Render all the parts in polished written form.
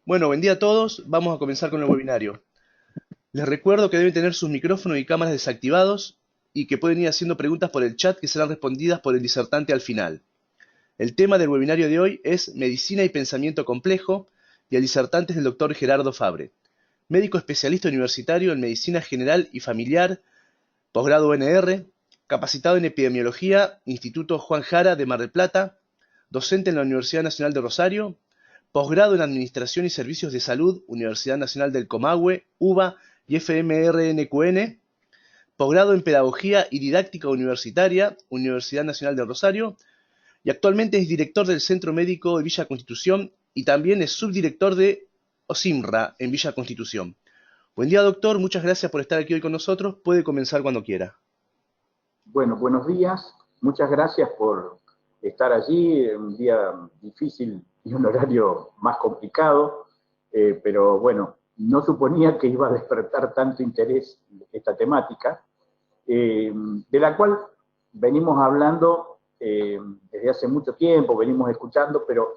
Bueno, buen día a todos. Vamos a comenzar con el webinario. Les recuerdo que deben tener sus micrófonos y cámaras desactivados y que pueden ir haciendo preguntas por el chat que serán respondidas por el disertante al final. El tema del webinario de hoy es Medicina y Pensamiento Complejo y el disertante es el doctor Gerardo Fabre, médico especialista universitario en Medicina General y Familiar, posgrado UNR, capacitado en Epidemiología, Instituto Juan Jara de Mar del Plata, docente en la Universidad Nacional de Rosario, posgrado en Administración y Servicios de Salud, Universidad Nacional del Comahue, UBA y FMRNQN, posgrado en Pedagogía y Didáctica Universitaria, Universidad Nacional de Rosario, y actualmente es director del Centro Médico de Villa Constitución y también es subdirector de OSIMRA en Villa Constitución. Buen día, doctor, muchas gracias por estar aquí hoy con nosotros. Puede comenzar cuando quiera. Bueno, buenos días. Muchas gracias por estar allí. Un día difícil y un horario más complicado, pero bueno, no suponía que iba a despertar tanto interés esta temática, de la cual venimos hablando desde hace mucho tiempo, venimos escuchando, pero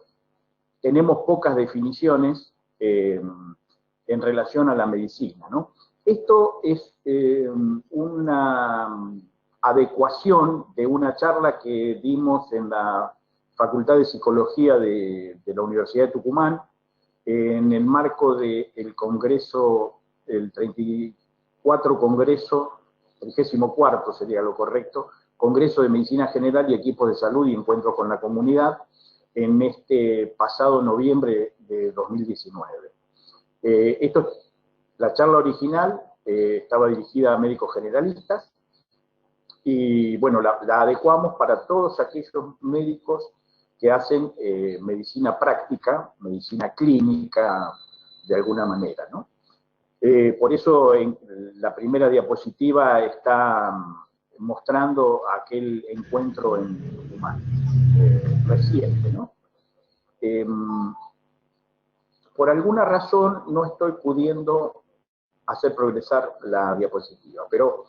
tenemos pocas definiciones en relación a la medicina, ¿no? Esto es una adecuación de una charla que dimos en la Facultad de Psicología de la Universidad de Tucumán, en el marco del Congreso, el 34 Congreso, 34 sería lo correcto, Congreso de Medicina General y Equipos de Salud y Encuentro con la Comunidad, en este pasado noviembre de 2019. La charla original estaba dirigida a médicos generalistas y bueno, la adecuamos para todos aquellos médicos que hacen medicina práctica, medicina clínica, de alguna manera, ¿no? Por eso en la primera diapositiva está mostrando aquel encuentro en Tucumán, reciente, ¿no? Por alguna razón no estoy pudiendo hacer progresar la diapositiva, pero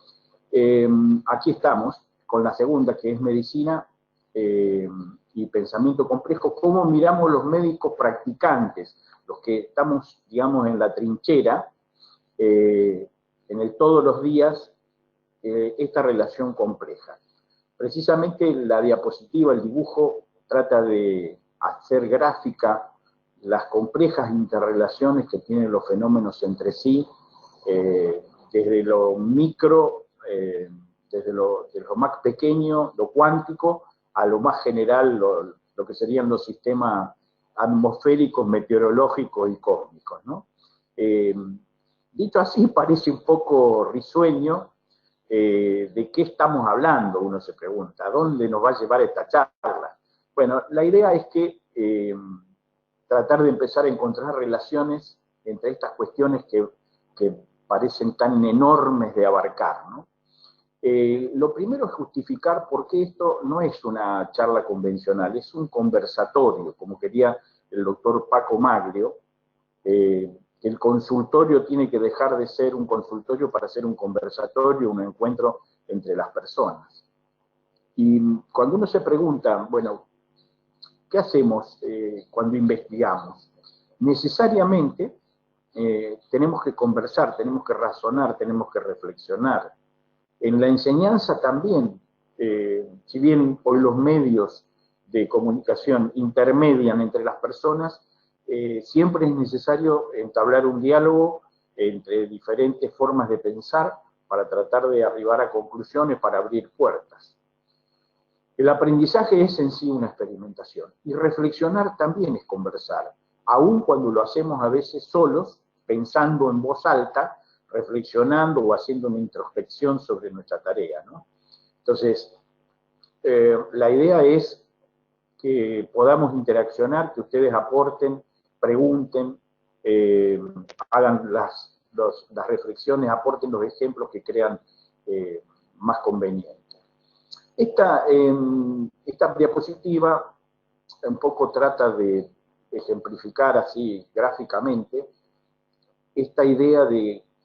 aquí estamos con la segunda, que es medicina y pensamiento complejo. ¿Cómo miramos los médicos practicantes, los que estamos, digamos, en la trinchera, en el todos los días, esta relación compleja? Precisamente la diapositiva, el dibujo, trata de hacer gráfica las complejas interrelaciones que tienen los fenómenos entre sí, desde lo micro, desde lo más pequeño, lo cuántico, a lo más general, lo que serían los sistemas atmosféricos, meteorológicos y cósmicos, ¿no? Dicho así, parece un poco risueño. ¿De qué estamos hablando? Uno se pregunta, ¿a dónde nos va a llevar esta charla? Bueno, la idea es que tratar de empezar a encontrar relaciones entre estas cuestiones que parecen tan enormes de abarcar, ¿no? Lo primero es justificar por qué esto no es una charla convencional, es un conversatorio, como quería el doctor Paco Maglio. El consultorio tiene que dejar de ser un consultorio para ser un conversatorio, un encuentro entre las personas. Y cuando uno se pregunta, bueno, ¿qué hacemos cuando investigamos? Necesariamente tenemos que conversar, tenemos que razonar, tenemos que reflexionar. En la enseñanza también, si bien hoy los medios de comunicación intermedian entre las personas, siempre es necesario entablar un diálogo entre diferentes formas de pensar para tratar de arribar a conclusiones, para abrir puertas. El aprendizaje es en sí una experimentación y reflexionar también es conversar, aun cuando lo hacemos a veces solos, pensando en voz alta, reflexionando o haciendo una introspección sobre nuestra tarea, ¿no? Entonces, la idea es que podamos interaccionar, que ustedes aporten, pregunten, hagan las reflexiones, aporten los ejemplos que crean más convenientes. Esta diapositiva un poco trata de ejemplificar así gráficamente esta idea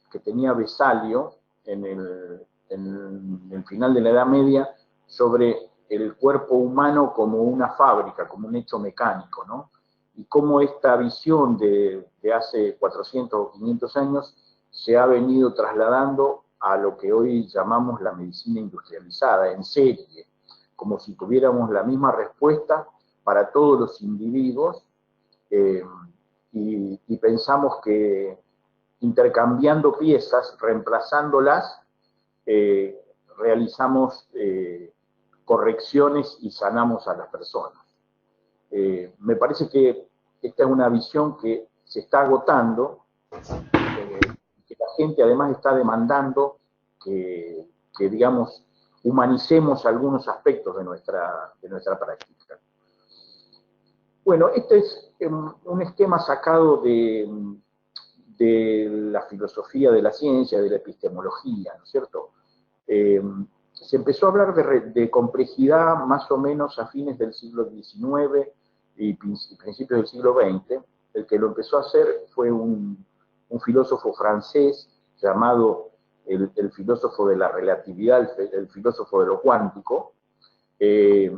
que tenía Vesalio en el final de la Edad Media sobre el cuerpo humano como una fábrica, como un hecho mecánico, ¿no? Y cómo esta visión de de hace 400 o 500 años se ha venido trasladando a lo que hoy llamamos la medicina industrializada, en serie, como si tuviéramos la misma respuesta para todos los individuos, y pensamos que intercambiando piezas, reemplazándolas, realizamos correcciones y sanamos a las personas. Me parece que esta es una visión que se está agotando, que la gente además está demandando que digamos, humanicemos algunos aspectos de nuestra práctica. Bueno, este es un esquema sacado de la filosofía de la ciencia, de la epistemología, ¿no es cierto? Se empezó a hablar de complejidad más o menos a fines del siglo XIX y principios del siglo XX. El que lo empezó a hacer fue un filósofo francés llamado el filósofo de la relatividad, el filósofo de lo cuántico, que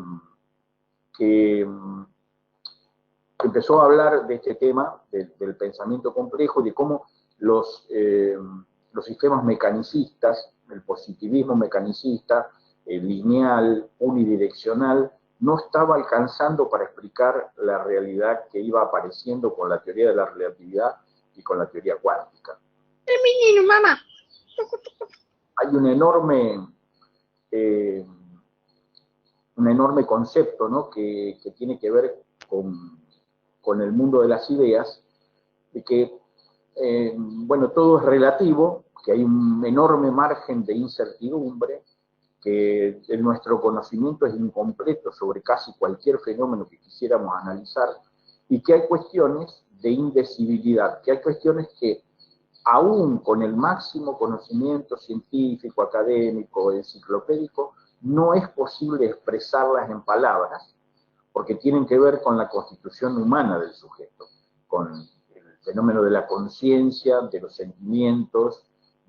empezó a hablar de este tema, del pensamiento complejo y de cómo los sistemas mecanicistas, el positivismo mecanicista, el lineal, unidireccional, no estaba alcanzando para explicar la realidad que iba apareciendo con la teoría de la relatividad y con la teoría cuántica. Menino, mamá. Hay un enorme concepto, ¿no?, que tiene que ver con el mundo de las ideas, de que, bueno, todo es relativo, que hay un enorme margen de incertidumbre, que nuestro conocimiento es incompleto sobre casi cualquier fenómeno que quisiéramos analizar, y que hay cuestiones de indecibilidad, que hay cuestiones que, aún con el máximo conocimiento científico, académico, enciclopédico, no es posible expresarlas en palabras, porque tienen que ver con la constitución humana del sujeto, con el fenómeno de la conciencia, de los sentimientos,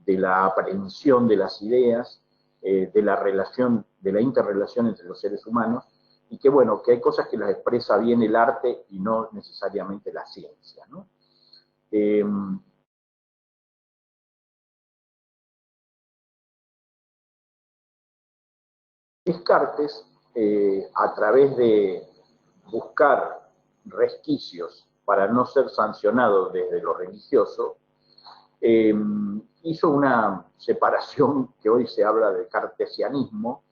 de la aprehensión de las ideas, de la relación, de la interrelación entre los seres humanos, y que bueno, que hay cosas que las expresa bien el arte y no necesariamente la ciencia, ¿no? Descartes, a través de buscar resquicios para no ser sancionado desde lo religioso, hizo una separación que hoy se habla de cartesianismo,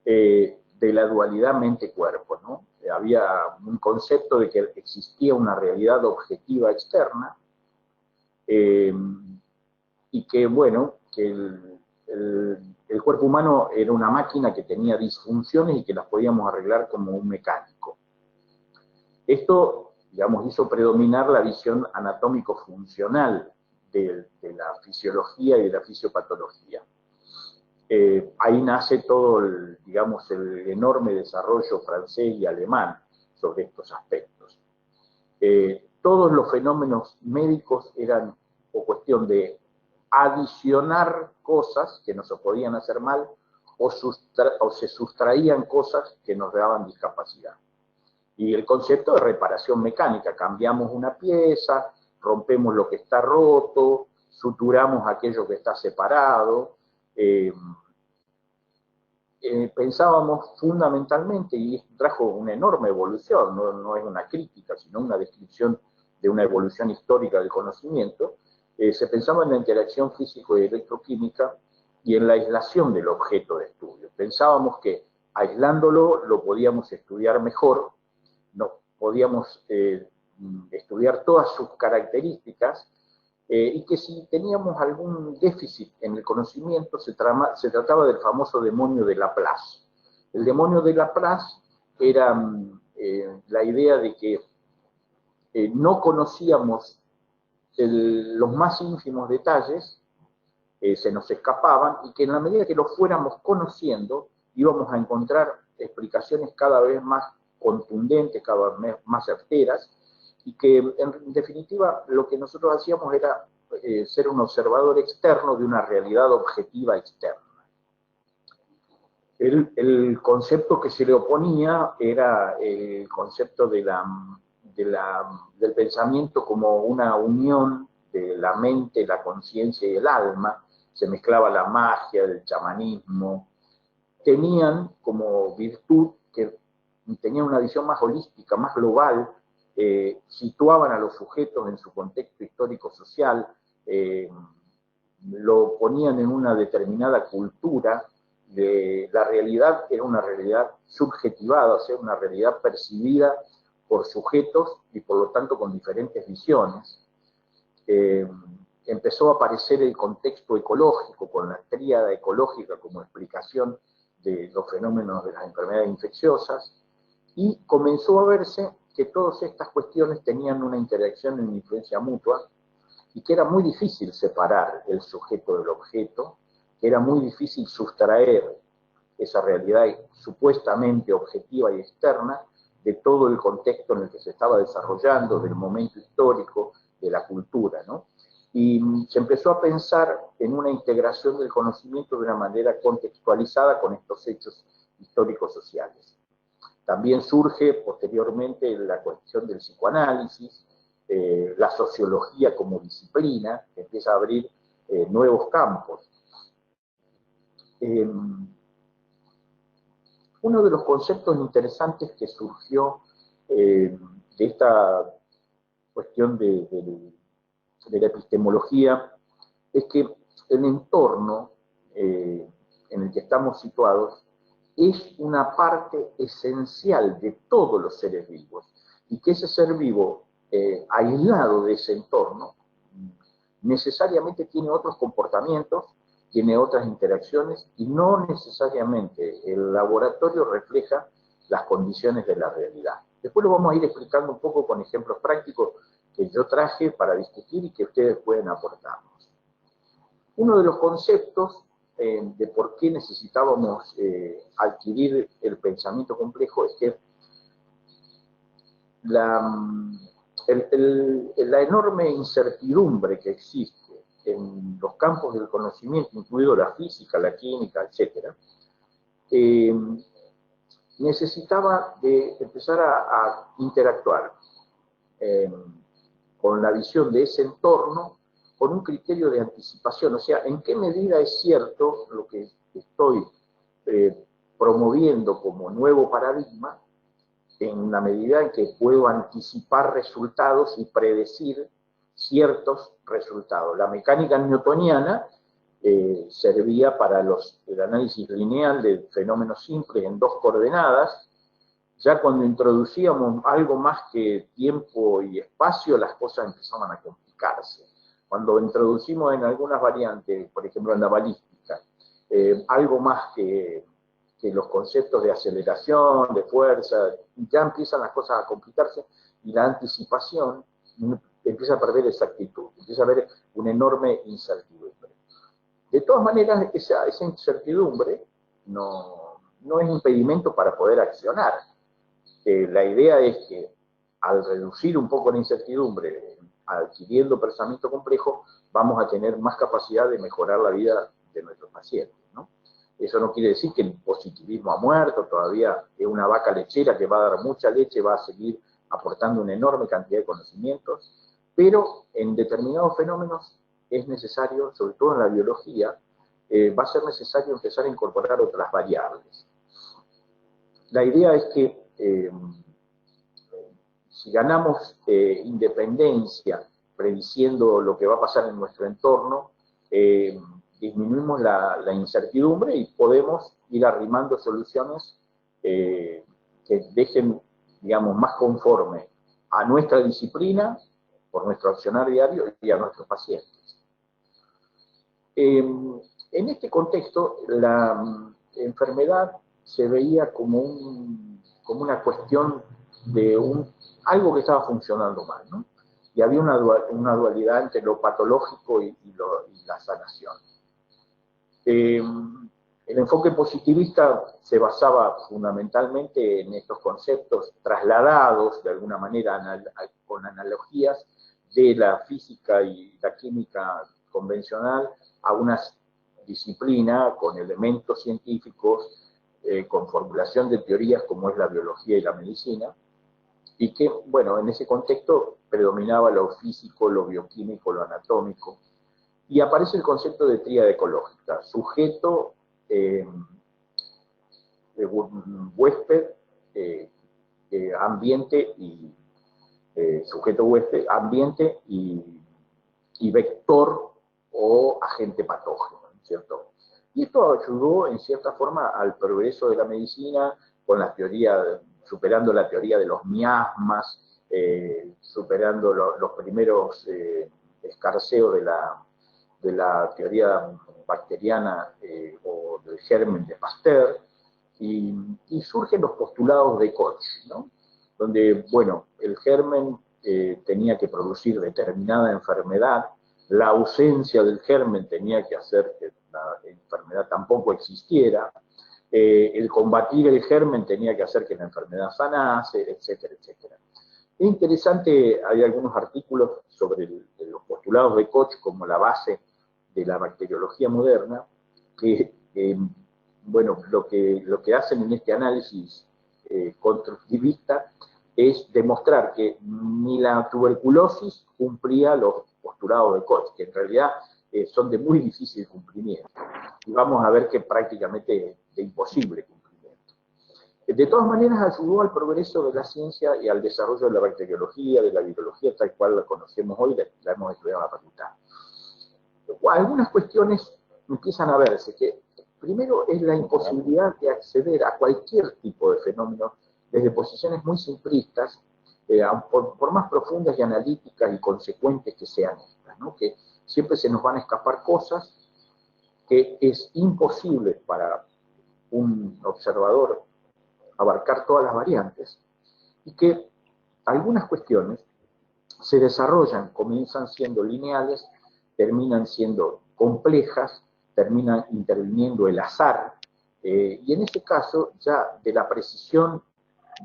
de la dualidad mente-cuerpo, ¿no? Había un concepto de que existía una realidad objetiva externa, y que, bueno, que el cuerpo humano era una máquina que tenía disfunciones y que las podíamos arreglar como un mecánico. Esto, digamos, hizo predominar la visión anatómico-funcional de la fisiología y de la fisiopatología. Ahí nace todo, digamos, el enorme desarrollo francés y alemán sobre estos aspectos. Todos los fenómenos médicos eran o cuestión de adicionar cosas que nos podían hacer mal, o se sustraían cosas que nos daban discapacidad. Y el concepto de reparación mecánica, cambiamos una pieza, rompemos lo que está roto, suturamos aquello que está separado. Pensábamos fundamentalmente, y trajo una enorme evolución, no es una crítica, sino una descripción de una evolución histórica del conocimiento, se pensaba en la interacción físico y electroquímica y en la aislación del objeto de estudio. Pensábamos que aislándolo lo podíamos estudiar mejor, no podíamos estudiar todas sus características, y que si teníamos algún déficit en el conocimiento se trataba del famoso demonio de Laplace. El demonio de Laplace era la idea de que no conocíamos los más ínfimos detalles, se nos escapaban, y que en la medida que los fuéramos conociendo íbamos a encontrar explicaciones cada vez más contundentes, cada vez más certeras, y que en definitiva lo que nosotros hacíamos era ser un observador externo de una realidad objetiva externa. El concepto que se le oponía era el concepto de del pensamiento como una unión de la mente, la conciencia y el alma, se mezclaba la magia, el chamanismo, tenían como virtud que tenían una visión más holística, más global, situaban a los sujetos en su contexto histórico-social, lo ponían en una determinada cultura, la realidad era una realidad subjetivada, o sea, una realidad percibida por sujetos y por lo tanto con diferentes visiones. Empezó a aparecer el contexto ecológico, con la tríada ecológica como explicación de los fenómenos de las enfermedades infecciosas, y comenzó a verse que todas estas cuestiones tenían una interacción y una influencia mutua, y que era muy difícil separar el sujeto del objeto, que era muy difícil sustraer esa realidad supuestamente objetiva y externa de todo el contexto en el que se estaba desarrollando, del momento histórico, de la cultura, ¿no? Y se empezó a pensar en una integración del conocimiento de una manera contextualizada con estos hechos históricos sociales. También surge posteriormente la cuestión del psicoanálisis, la sociología como disciplina, que empieza a abrir nuevos campos. Uno de los conceptos interesantes que surgió de esta cuestión de la epistemología es que el entorno en el que estamos situados es una parte esencial de todos los seres vivos, y que ese ser vivo, aislado de ese entorno, necesariamente tiene otros comportamientos, tiene otras interacciones, y no necesariamente el laboratorio refleja las condiciones de la realidad. Después lo vamos a ir explicando un poco con ejemplos prácticos que yo traje para discutir y que ustedes pueden aportarnos. Uno de los conceptos de por qué necesitábamos adquirir el pensamiento complejo es que la enorme incertidumbre que existe en los campos del conocimiento, incluido la física, la química, etc., necesitaba de empezar a interactuar con la visión de ese entorno, con un criterio de anticipación, o sea, en qué medida es cierto lo que estoy promoviendo como nuevo paradigma, en la medida en que puedo anticipar resultados y predecir ciertos resultados. La mecánica newtoniana servía para el análisis lineal de fenómenos simples en dos coordenadas. Ya cuando introducíamos algo más que tiempo y espacio, las cosas empezaban a complicarse. Cuando introducimos en algunas variantes, por ejemplo en la balística, algo más que los conceptos de aceleración, de fuerza, ya empiezan las cosas a complicarse, y la anticipación empieza a perder exactitud, empieza a haber una enorme incertidumbre. De todas maneras, esa incertidumbre no es impedimento para poder accionar. La idea es que al reducir un poco la incertidumbre, adquiriendo pensamiento complejo, vamos a tener más capacidad de mejorar la vida de nuestros pacientes, ¿no? Eso no quiere decir que el positivismo ha muerto, todavía es una vaca lechera que va a dar mucha leche, va a seguir aportando una enorme cantidad de conocimientos, pero en determinados fenómenos es necesario, sobre todo en la biología, va a ser necesario empezar a incorporar otras variables. La idea es que si ganamos independencia prediciendo lo que va a pasar en nuestro entorno, disminuimos la incertidumbre y podemos ir arrimando soluciones que dejen, digamos, más conforme a nuestra disciplina, por nuestro accionar diario, y a nuestros pacientes. En este contexto, la enfermedad se veía como una cuestión de algo que estaba funcionando mal, ¿no? Y había una dualidad entre lo patológico y la sanación. El enfoque positivista se basaba fundamentalmente en estos conceptos trasladados de alguna manera con analogías de la física y la química convencional a una disciplina con elementos científicos, con formulación de teorías como es la biología y la medicina, y que, bueno, en ese contexto predominaba lo físico, lo bioquímico, lo anatómico, y aparece el concepto de tríada ecológica, sujeto, huésped, eh, ambiente y sujeto huésped, ambiente y vector o agente patógeno, ¿cierto? Y esto ayudó en cierta forma al progreso de la medicina con la teoría, superando la teoría de los miasmas, superando los primeros escarceos de la teoría bacteriana o del germen de Pasteur, y surgen los postulados de Koch, ¿no? Donde, bueno, el germen tenía que producir determinada enfermedad, la ausencia del germen tenía que hacer que la enfermedad tampoco existiera, el combatir el germen tenía que hacer que la enfermedad sanase, etcétera, etcétera. Es interesante, hay algunos artículos sobre los postulados de Koch como la base de la bacteriología moderna, que, bueno, lo que hacen en este análisis constructivista es demostrar que ni la tuberculosis cumplía los postulados de Koch, que en realidad son de muy difícil cumplimiento. Y vamos a ver que prácticamente de imposible cumplimiento. De todas maneras, ayudó al progreso de la ciencia y al desarrollo de la bacteriología, de la virología, tal cual la conocemos hoy, la hemos estudiado en la facultad. Algunas cuestiones empiezan a verse, que primero es la imposibilidad de acceder a cualquier tipo de fenómeno desde posiciones muy simplistas, por más profundas y analíticas y consecuentes que sean estas, ¿no? Que siempre se nos van a escapar cosas que es imposible para un observador abarcar todas las variantes, y que algunas cuestiones se desarrollan, comienzan siendo lineales, terminan siendo complejas, terminan interviniendo el azar, y en ese caso ya de la precisión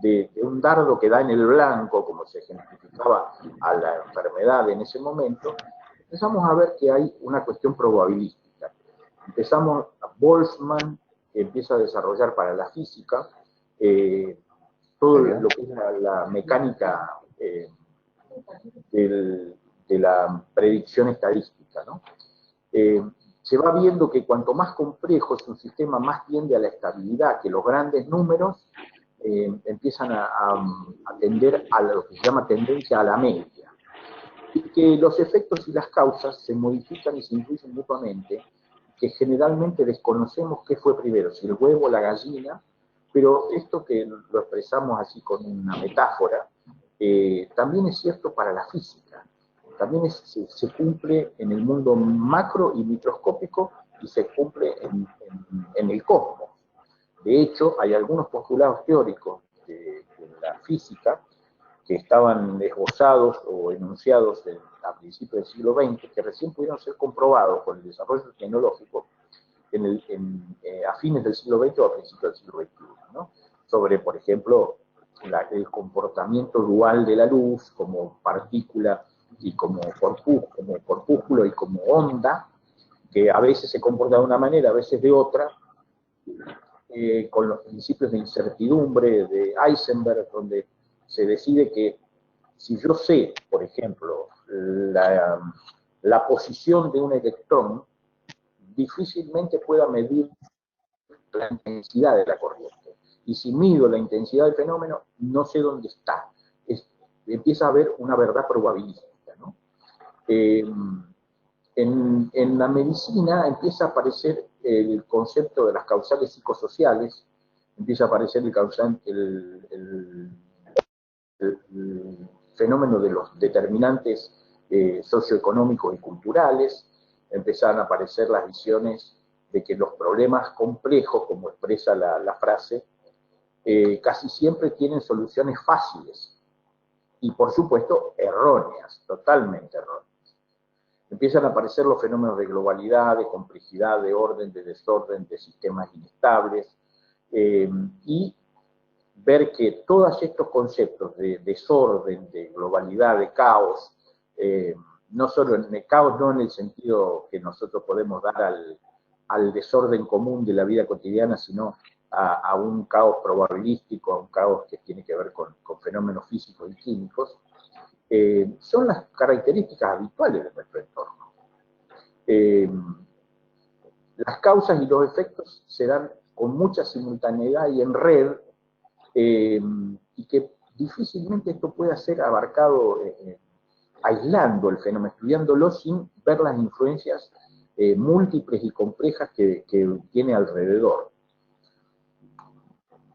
de un dardo que da en el blanco, como se ejemplificaba a la enfermedad en ese momento, empezamos a ver que hay una cuestión probabilística. Empezamos, Boltzmann empieza a desarrollar para la física todo lo que es la mecánica de la predicción estadística, ¿no? Se va viendo que cuanto más complejo es un sistema, más tiende a la estabilidad, que los grandes números empiezan a tender a lo que se llama tendencia a la media, y que los efectos y las causas se modifican y se influyen mutuamente, que generalmente desconocemos qué fue primero, si el huevo o la gallina, pero esto que lo expresamos así con una metáfora, también es cierto para la física. También se cumple en el mundo macro y microscópico y se cumple en el cosmos. De hecho, hay algunos postulados teóricos de la física que estaban esbozados o enunciados a principios del siglo XX, que recién pudieron ser comprobados con el desarrollo tecnológico a fines del siglo XX o a principios del siglo XXI, ¿no? Sobre, por ejemplo, el comportamiento dual de la luz como partícula y como corpúsculo y como onda, que a veces se comporta de una manera, a veces de otra, con los principios de incertidumbre de Heisenberg, donde se decide que si yo sé, por ejemplo, la posición de un electrón, difícilmente pueda medir la intensidad de la corriente. Y si mido la intensidad del fenómeno, no sé dónde está. Empieza a haber una verdad probabilística, ¿no? En la medicina empieza a aparecer el concepto de las causales psicosociales, empieza a aparecer el fenómeno de los determinantes socioeconómicos y culturales, empiezan a aparecer las visiones de que los problemas complejos, como expresa la frase, casi siempre tienen soluciones fáciles y, por supuesto, erróneas, totalmente erróneas. Empiezan a aparecer los fenómenos de globalidad, de complejidad, de orden, de desorden, de sistemas inestables, y ver que todos estos conceptos de desorden, de globalidad, de caos, no solo en el caos, no en el sentido que nosotros podemos dar al desorden común de la vida cotidiana, sino a un caos probabilístico, a un caos que tiene que ver con fenómenos físicos y químicos, son las características habituales de nuestro entorno. Las causas y los efectos se dan con mucha simultaneidad y en red, y que difícilmente esto pueda ser abarcado aislando el fenómeno, estudiándolo sin ver las influencias múltiples y complejas que tiene alrededor.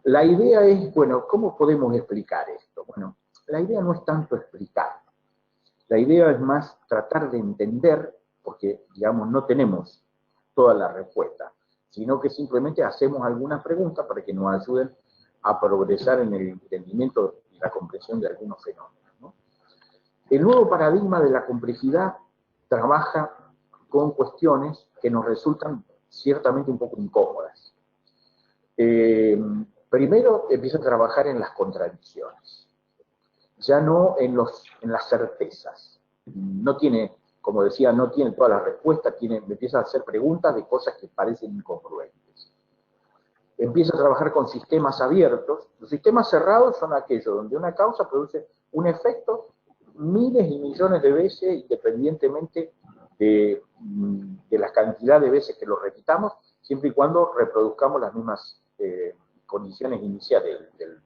La idea es, bueno, ¿cómo podemos explicar esto? Bueno, la idea no es tanto explicar, la idea es más tratar de entender, porque, digamos, no tenemos toda la respuesta, sino que simplemente hacemos algunas preguntas para que nos ayuden a progresar en el entendimiento y la comprensión de algunos fenómenos, ¿no? El nuevo paradigma de la complejidad trabaja con cuestiones que nos resultan ciertamente un poco incómodas. Primero empieza a trabajar en las contradicciones, ya no en las certezas. No tiene, como decía, no tiene todas las respuestas, empieza a hacer preguntas de cosas que parecen incongruentes. Empieza a trabajar con sistemas abiertos. Los sistemas cerrados son aquellos donde una causa produce un efecto miles y millones de veces, independientemente de la cantidad de veces que lo repitamos, siempre y cuando reproduzcamos las mismas condiciones iniciales del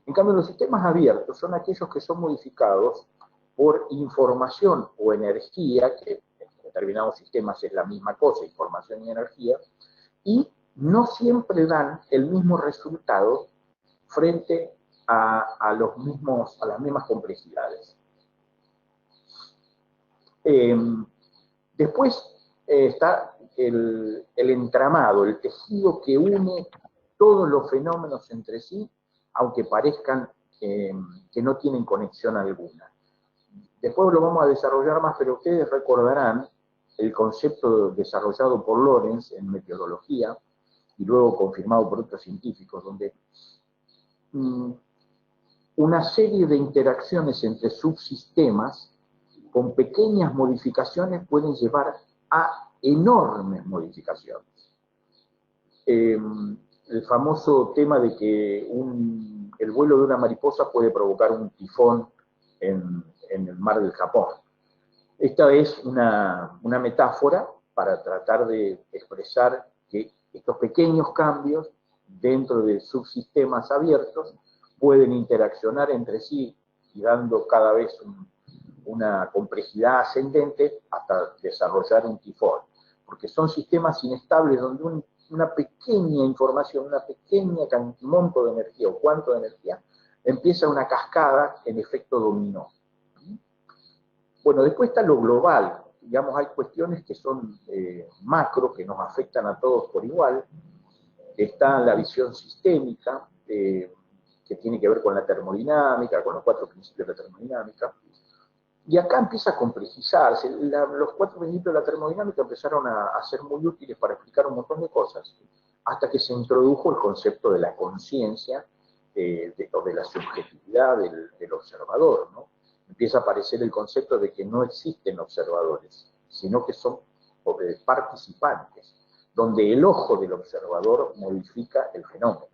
En cambio, los sistemas abiertos son aquellos que son modificados por información o energía, que en determinados sistemas es la misma cosa, información y energía, y no siempre dan el mismo resultado frente a las mismas complejidades. Después está el entramado, el tejido que une todos los fenómenos entre sí, aunque parezcan que no tienen conexión alguna. Después lo vamos a desarrollar más, pero ustedes recordarán el concepto desarrollado por Lorentz en meteorología y luego confirmado por otros científicos, donde una serie de interacciones entre subsistemas con pequeñas modificaciones pueden llevar a enormes modificaciones. El famoso tema de que el vuelo de una mariposa puede provocar un tifón en el mar del Japón. Esta es una metáfora para tratar de expresar que estos pequeños cambios dentro de subsistemas abiertos pueden interaccionar entre sí y dando cada vez una complejidad ascendente hasta desarrollar un tifón. Porque son sistemas inestables donde una pequeña información, una pequeña monto de energía o cuanto de energía, empieza una cascada en efecto dominó. Bueno, después está lo global. Digamos, hay cuestiones que son macro, que nos afectan a todos por igual. Está la visión sistémica, que tiene que ver con la termodinámica, con los 4 principios de la termodinámica. Y acá empieza a complejizarse. Los 4 principios de la termodinámica empezaron a ser muy útiles para explicar un montón de cosas, hasta que se introdujo el concepto de la conciencia o de la subjetividad del observador, ¿no? Empieza a aparecer el concepto de que no existen observadores, sino que son participantes, donde el ojo del observador modifica el fenómeno.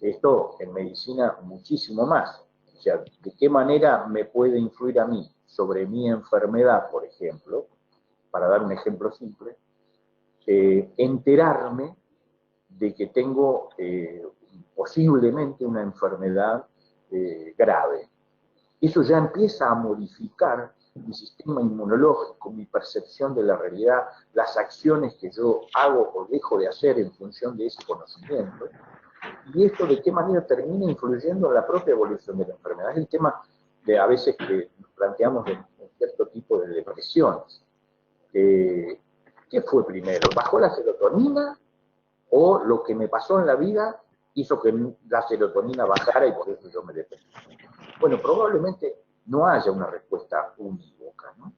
Esto en medicina muchísimo más. O sea, ¿de qué manera me puede influir a mí sobre mi enfermedad, por ejemplo? Para dar un ejemplo simple, enterarme de que tengo posiblemente una enfermedad grave. Eso ya empieza a modificar mi sistema inmunológico, mi percepción de la realidad, las acciones que yo hago o dejo de hacer en función de ese conocimiento. Y esto de qué manera termina influyendo en la propia evolución de la enfermedad. Es el tema de a veces que nos planteamos en cierto tipo de depresiones. ¿Qué fue primero? ¿Bajó la serotonina o lo que me pasó en la vida hizo que la serotonina bajara y por eso yo me deprimí? Bueno, probablemente no haya una respuesta unívoca, ¿no?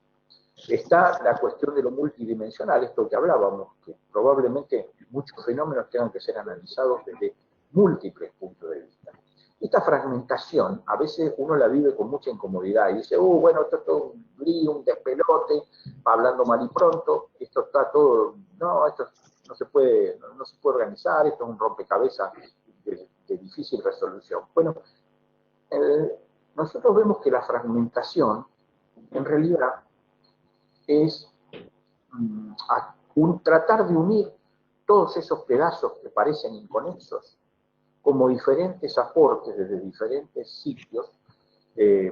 Está la cuestión de lo multidimensional, esto que hablábamos, que probablemente muchos fenómenos tengan que ser analizados desde múltiples puntos de vista. Esta fragmentación, a veces uno la vive con mucha incomodidad y dice, bueno, esto es todo un lío, un despelote, hablando mal y pronto, esto está todo, no, esto no se puede organizar, esto es un rompecabezas de difícil resolución. Bueno, nosotros vemos que la fragmentación en realidad es tratar de unir todos esos pedazos que parecen inconexos como diferentes aportes desde diferentes sitios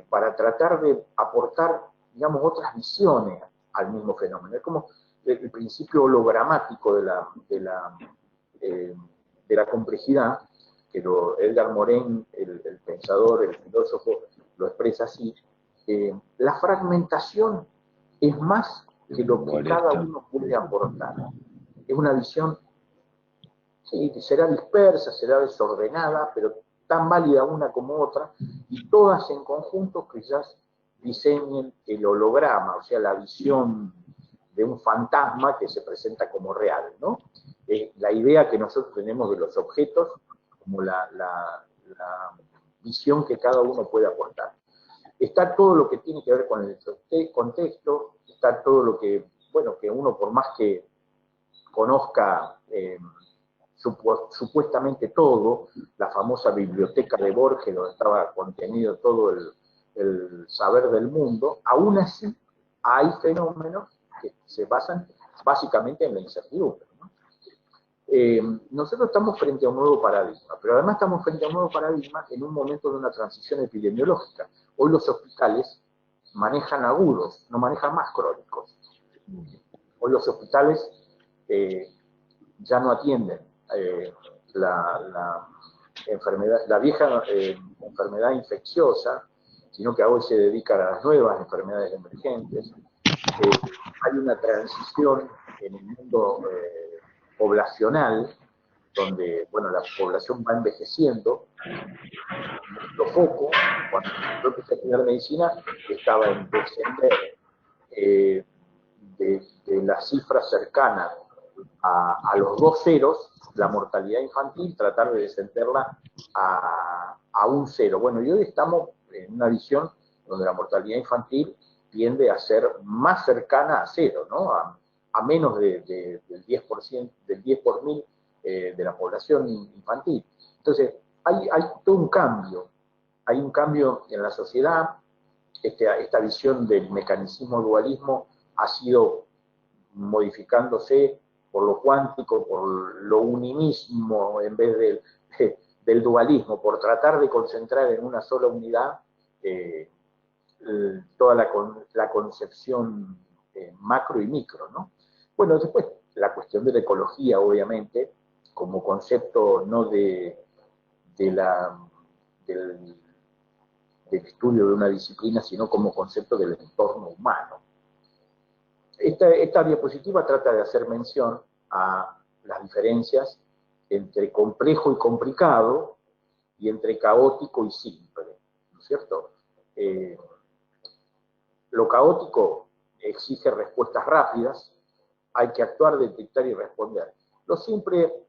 para tratar de aportar, digamos, otras visiones al mismo fenómeno. Es como el principio hologramático de la complejidad, que Edgar Morin, el pensador, el filósofo, lo expresa así. La fragmentación es más que lo que cada uno puede aportar. Es una visión, sí, que será dispersa, será desordenada, pero tan válida una como otra, y todas en conjunto quizás diseñen el holograma, o sea, la visión de un fantasma que se presenta como real, ¿no? La idea que nosotros tenemos de los objetos como la visión que cada uno puede aportar. Está todo lo que tiene que ver con el contexto, está todo lo que, bueno, que uno por más que conozca supuestamente todo, la famosa biblioteca de Borges, donde estaba contenido todo el saber del mundo, aún así hay fenómenos que se basan básicamente en la incertidumbre, ¿no? Nosotros estamos frente a un nuevo paradigma, pero además estamos frente a un nuevo paradigma en un momento de una transición epidemiológica. Hoy los hospitales manejan agudos, no manejan más crónicos. Hoy los hospitales ya no atienden la enfermedad, la vieja enfermedad infecciosa, sino que hoy se dedican a las nuevas enfermedades emergentes. Hay una transición en el mundo poblacional, donde, bueno, la población va envejeciendo. Nuestro foco, cuando yo empecé a estudiar medicina, estaba en descender de la cifra cercana a los 2 ceros, la mortalidad infantil, tratar de descenderla a un 0. Bueno, y hoy estamos en una visión donde la mortalidad infantil tiende a ser más cercana a 0, ¿no? A menos del 10%, del 10 por mil de la población infantil. Entonces, hay todo un cambio. Hay un cambio en la sociedad. Esta visión del mecanicismo dualismo ha sido modificándose por lo cuántico, por lo unimismo en vez del dualismo, por tratar de concentrar en una sola unidad toda la concepción macro y micro, ¿no? Bueno, después la cuestión de la ecología, obviamente, como concepto no del estudio de una disciplina, sino como concepto del entorno humano. Esta diapositiva trata de hacer mención a las diferencias entre complejo y complicado y entre caótico y simple, ¿no es cierto? Lo caótico exige respuestas rápidas, hay que actuar, detectar y responder. Lo simple,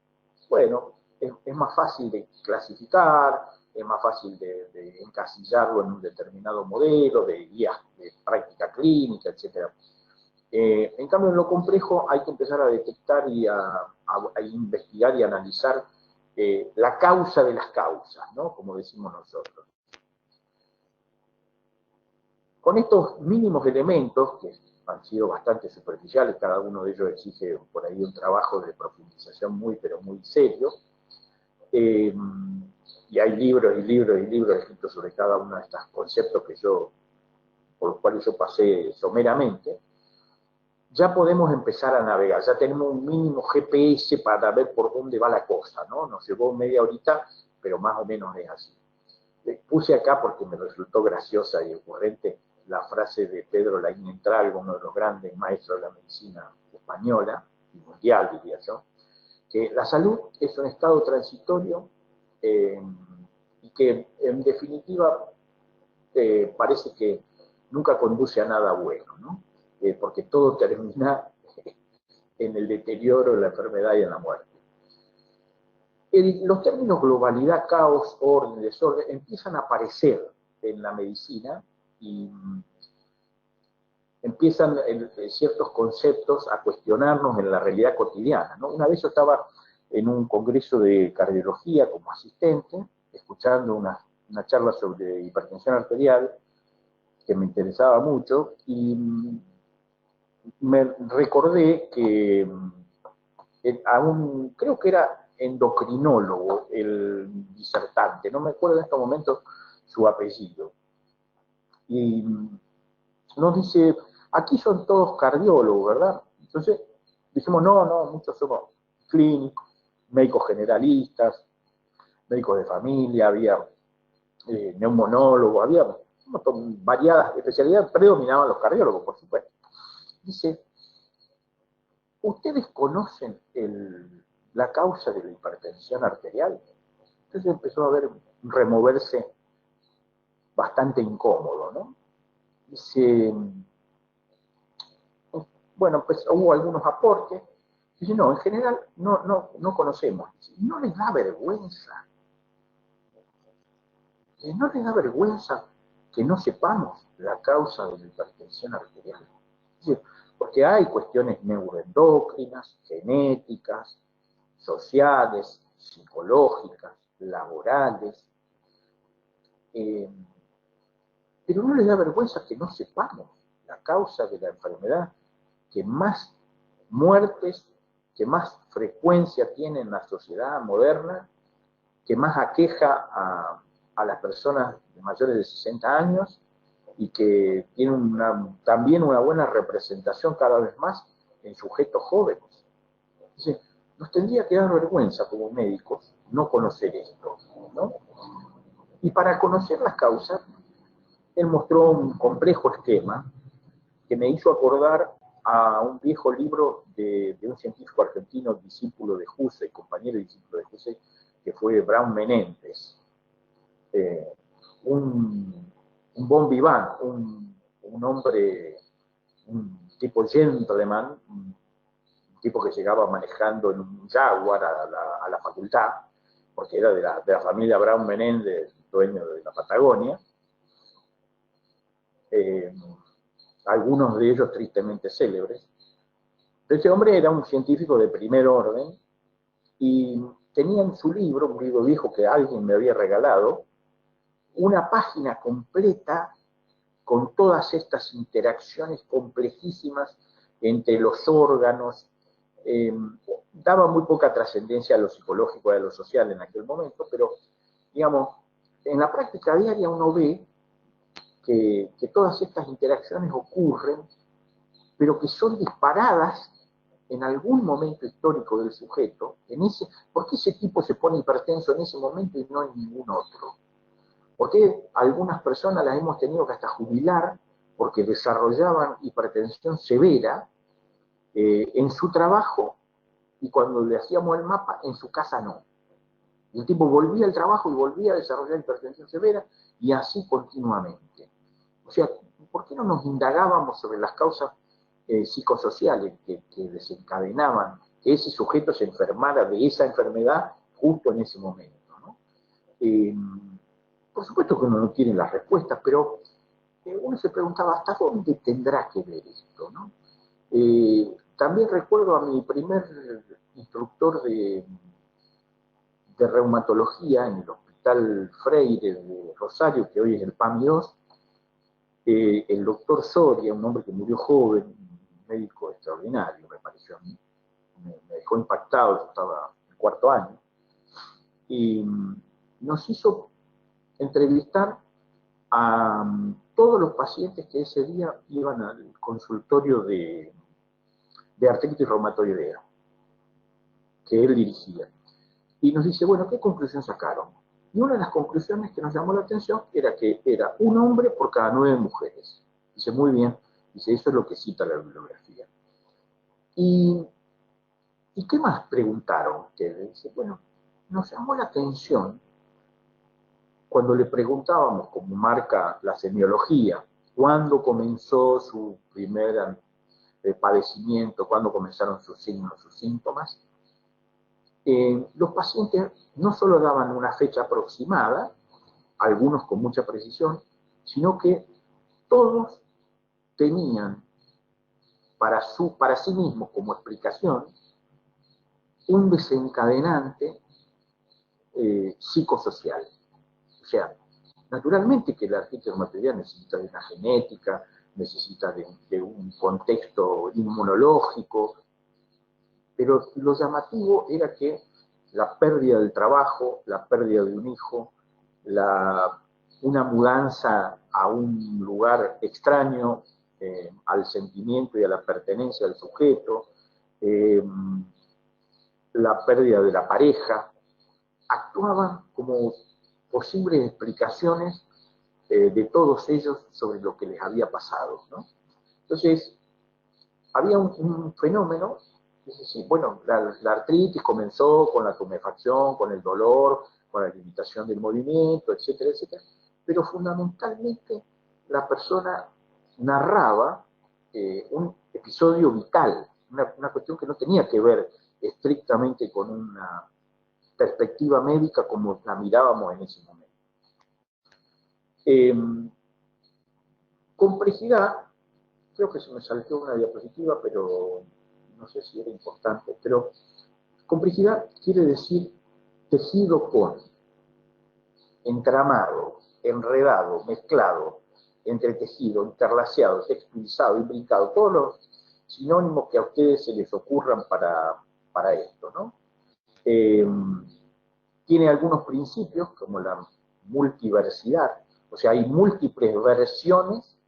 bueno, es más fácil de clasificar, es más fácil de encasillarlo en un determinado modelo, de guías de práctica clínica, etc. En cambio, en lo complejo hay que empezar a detectar y a investigar y analizar la causa de las causas, ¿no? Como decimos nosotros. Con estos mínimos elementos, que han sido bastante superficiales, cada uno de ellos exige por ahí un trabajo de profundización muy, pero muy serio, y hay libros y libros y libros escritos sobre cada uno de estos conceptos por los cuales yo pasé someramente. Ya podemos empezar a navegar, ya tenemos un mínimo GPS para ver por dónde va la cosa, ¿no? Nos llevó media horita, pero más o menos es así. Puse acá porque me resultó graciosa y ocurrente la frase de Pedro Laín Entralgo, uno de los grandes maestros de la medicina española y mundial, diría yo, que la salud es un estado transitorio y que en definitiva parece que nunca conduce a nada bueno, ¿no? Porque todo termina en el deterioro, en la enfermedad y en la muerte. Los términos globalidad, caos, orden, desorden empiezan a aparecer en la medicina y empiezan ciertos conceptos a cuestionarnos en la realidad cotidiana, ¿no? Una vez yo estaba en un congreso de cardiología como asistente, escuchando una charla sobre hipertensión arterial que me interesaba mucho, y me recordé que creo que era endocrinólogo el disertante, no me acuerdo en estos momentos su apellido, y nos dice, aquí son todos cardiólogos, ¿verdad? Entonces dijimos, no, muchos somos clínicos, médicos generalistas, médicos de familia, había neumonólogos, había variadas especialidades, predominaban los cardiólogos, por supuesto. Dice, ¿ustedes conocen la causa de la hipertensión arterial? Entonces empezó a removerse bastante incómodo, ¿no? Dice, bueno, pues hubo algunos aportes. Dice, no, en general no conocemos. Dice, no les da vergüenza. No les da vergüenza que no sepamos la causa de la hipertensión arterial. Dice, porque hay cuestiones neuroendocrinas, genéticas, sociales, psicológicas, laborales, pero no les da vergüenza que no sepamos la causa de la enfermedad que más muertes, que más frecuencia tiene en la sociedad moderna, que más aqueja a las personas de mayores de 60 años y que tiene también una buena representación cada vez más en sujetos jóvenes. Entonces, nos tendría que dar vergüenza como médicos no conocer esto, ¿no? Y para conocer las causas, él mostró un complejo esquema que me hizo acordar a un viejo libro de un científico argentino, discípulo de Hussey, compañero y discípulo de Hussey, que fue Braun Menéndez. Un bon vivant, un hombre, un tipo gentleman, un tipo que llegaba manejando en un Jaguar a la facultad, porque era de la familia Braun Menéndez, dueño de la Patagonia. Algunos de ellos tristemente célebres. Este hombre era un científico de primer orden y tenía en su libro, un libro viejo que alguien me había regalado, una página completa con todas estas interacciones complejísimas entre los órganos. Daba muy poca trascendencia a lo psicológico y a lo social en aquel momento, pero, digamos, en la práctica diaria uno ve que todas estas interacciones ocurren, pero que son disparadas en algún momento histórico del sujeto. ¿Por qué ese tipo se pone hipertenso en ese momento y no en ningún otro? ¿Por qué algunas personas las hemos tenido que hasta jubilar porque desarrollaban hipertensión severa en su trabajo, y cuando le hacíamos el mapa, en su casa no? Y el tipo volvía al trabajo y volvía a desarrollar hipertensión severa, y así continuamente. O sea, ¿por qué no nos indagábamos sobre las causas psicosociales que desencadenaban que ese sujeto se enfermara de esa enfermedad justo en ese momento, ¿no? Por supuesto que uno no tiene las respuestas, pero uno se preguntaba hasta dónde tendrá que ver esto, ¿no? También recuerdo a mi primer instructor de reumatología en el Hospital Freire de Rosario, que hoy es el PAMI 2, el doctor Soria, un hombre que murió joven, un médico extraordinario, me pareció a mí, me dejó impactado, yo estaba en cuarto año, y nos hizo entrevistar a todos los pacientes que ese día iban al consultorio de artritis reumatoidea, que él dirigía. Y nos dice, bueno, ¿qué conclusión sacaron? Y una de las conclusiones que nos llamó la atención era que era un hombre por cada 9 mujeres. Dice, muy bien, dice, eso es lo que cita la bibliografía. ¿Y qué más preguntaron ustedes? Dice, bueno, nos llamó la atención cuando le preguntábamos, como marca la semiología, cuándo comenzó su primer padecimiento, cuándo comenzaron sus signos, sus síntomas. Los pacientes no solo daban una fecha aproximada, algunos con mucha precisión, sino que todos tenían para sí mismo como explicación un desencadenante psicosocial. O sea, naturalmente que el artista material necesita de una genética, necesita de un contexto inmunológico, pero lo llamativo era que la pérdida del trabajo, la pérdida de un hijo, una mudanza a un lugar extraño al sentimiento y a la pertenencia del sujeto, la pérdida de la pareja, actuaban como posibles explicaciones de todos ellos sobre lo que les había pasado, ¿no? Entonces, había un fenómeno, es decir, bueno, la artritis comenzó con la tumefacción, con el dolor, con la limitación del movimiento, etcétera, etcétera, pero fundamentalmente la persona narraba un episodio vital, una cuestión que no tenía que ver estrictamente con una perspectiva médica como la mirábamos en ese momento. Complejidad, creo que se me saltó una diapositiva, pero no sé si era importante, pero complejidad quiere decir tejido con, entramado, enredado, mezclado, entretejido, interlaciado, texturizado, imbricado, todos los sinónimos que a ustedes se les ocurran para esto, ¿no? Tiene algunos principios, como la multiversidad, o sea, hay múltiples versiones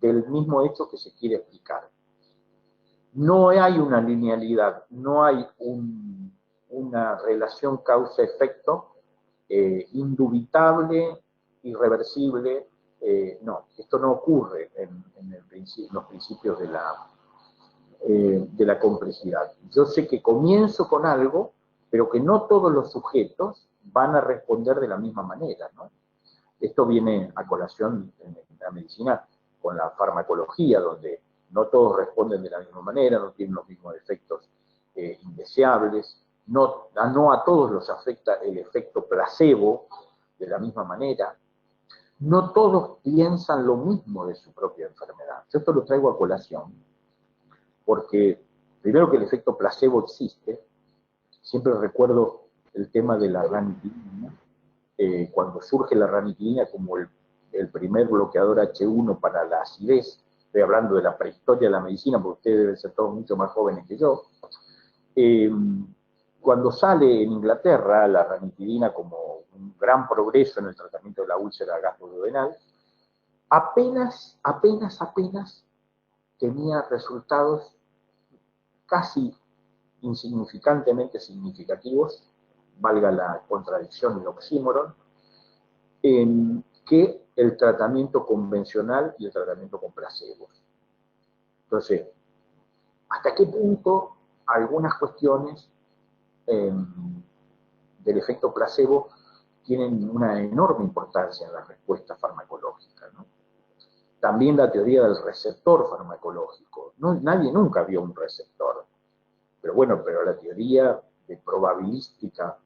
del mismo hecho que se quiere explicar. No hay una linealidad, no hay una relación causa-efecto indubitable, irreversible, no, esto no ocurre en los principios de la complejidad. Yo sé que comienzo con algo, pero que no todos los sujetos van a responder de la misma manera, ¿no? Esto viene a colación en la medicina con la farmacología, donde no todos responden de la misma manera, no tienen los mismos efectos indeseables, no a todos los afecta el efecto placebo de la misma manera, no todos piensan lo mismo de su propia enfermedad. Yo esto lo traigo a colación, porque primero que el efecto placebo existe, siempre recuerdo el tema de la ranitidina, cuando surge la ranitidina como el primer bloqueador H1 para la acidez, estoy hablando de la prehistoria de la medicina, porque ustedes deben ser todos mucho más jóvenes que yo, cuando sale en Inglaterra la ranitidina como un gran progreso en el tratamiento de la úlcera gastroduodenal, apenas tenía resultados casi insignificantemente significativos, valga la contradicción y el oxímoron, que el tratamiento convencional y el tratamiento con placebos. Entonces, ¿hasta qué punto algunas cuestiones del efecto placebo tienen una enorme importancia en la respuesta farmacológica, ¿no? También la teoría del receptor farmacológico. Nadie nunca vio un receptor. Pero bueno, pero la teoría de probabilística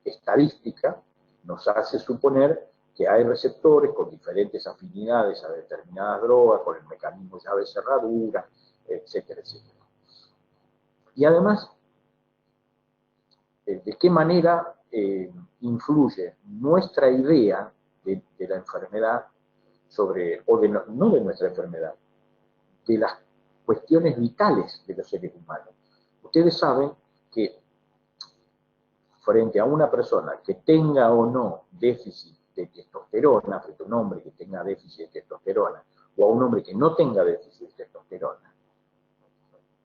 estadística nos hace suponer que hay receptores con diferentes afinidades a determinadas drogas, con el mecanismo llave cerradura, etcétera, etcétera. Y además, ¿de qué manera influye nuestra idea de la enfermedad sobre, no de nuestra enfermedad, de las cuestiones vitales de los seres humanos? Ustedes saben que frente a una persona que tenga o no déficit de testosterona, frente a un hombre que tenga déficit de testosterona, o a un hombre que no tenga déficit de testosterona,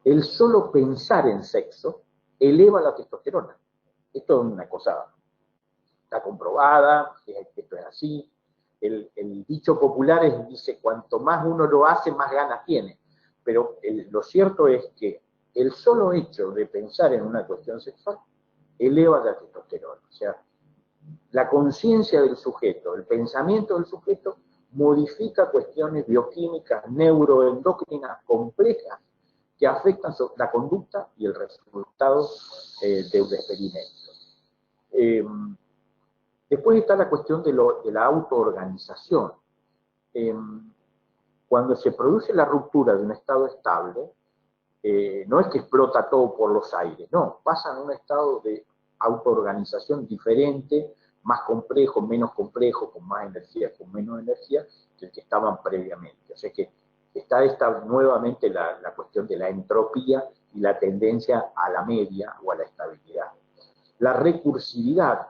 el solo pensar en sexo eleva la testosterona. Esto es una cosa, está comprobada, esto es así. El dicho popular dice, cuanto más uno lo hace, más ganas tiene. Pero lo cierto es que el solo hecho de pensar en una cuestión sexual eleva la testosterona. O sea, la conciencia del sujeto, el pensamiento del sujeto, modifica cuestiones bioquímicas, neuroendocrinas complejas que afectan la conducta y el resultado de un experimento. Después está la cuestión de la autoorganización. cuando se produce la ruptura de un estado estable, no es que explota todo por los aires, no, pasan a un estado de autoorganización diferente, más complejo, menos complejo, con más energía, con menos energía, que el que estaban previamente. O sea que está nuevamente la cuestión de la entropía y la tendencia a la media o a la estabilidad. La recursividad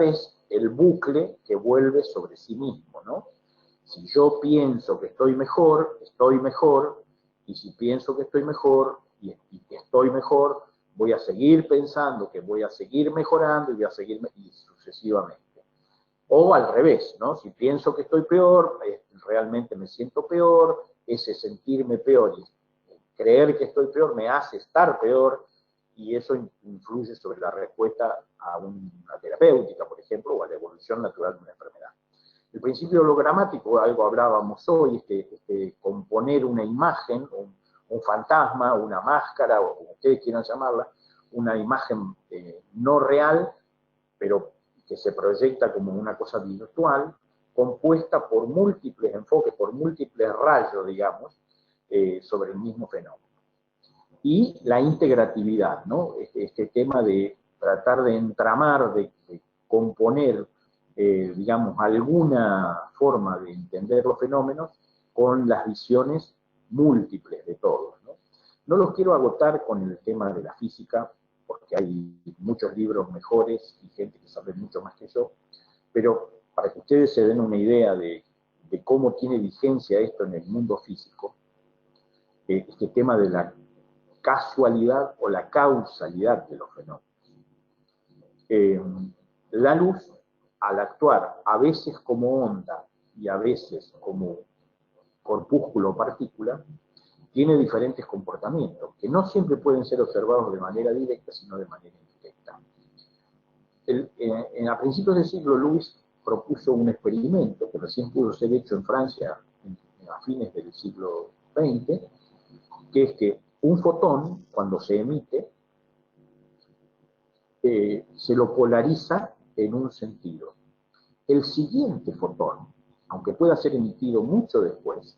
es el bucle que vuelve sobre sí mismo, ¿no? Si yo pienso que estoy mejor, y si pienso que estoy mejor y que estoy mejor, voy a seguir pensando que voy a seguir mejorando y voy a seguir y sucesivamente. O al revés, ¿no? Si pienso que estoy peor, realmente me siento peor, ese sentirme peor y creer que estoy peor me hace estar peor, y eso influye sobre la respuesta a una terapéutica, por ejemplo, o a la evolución natural de una enfermedad. El principio hologramático, algo hablábamos hoy, componer una imagen, un fantasma, una máscara, o como ustedes quieran llamarla, una imagen no real, pero que se proyecta como una cosa virtual, compuesta por múltiples enfoques, por múltiples rayos, digamos, sobre el mismo fenómeno. Y la integratividad, ¿no? Este tema de tratar de entramar, de componer, digamos, alguna forma de entender los fenómenos con las visiones múltiples de todos, ¿no? No los quiero agotar con el tema de la física, porque hay muchos libros mejores y gente que sabe mucho más que yo, pero para que ustedes se den una idea de cómo tiene vigencia esto en el mundo físico, este tema de la casualidad o la causalidad de los fenómenos. La luz, al actuar a veces como onda y a veces como corpúsculo o partícula, tiene diferentes comportamientos, que no siempre pueden ser observados de manera directa, sino de manera indirecta. A principios del siglo, Lewis propuso un experimento que recién pudo ser hecho en Francia a fines del siglo XX, que es que un fotón, cuando se emite, se lo polariza en un sentido. El siguiente fotón, aunque pueda ser emitido mucho después,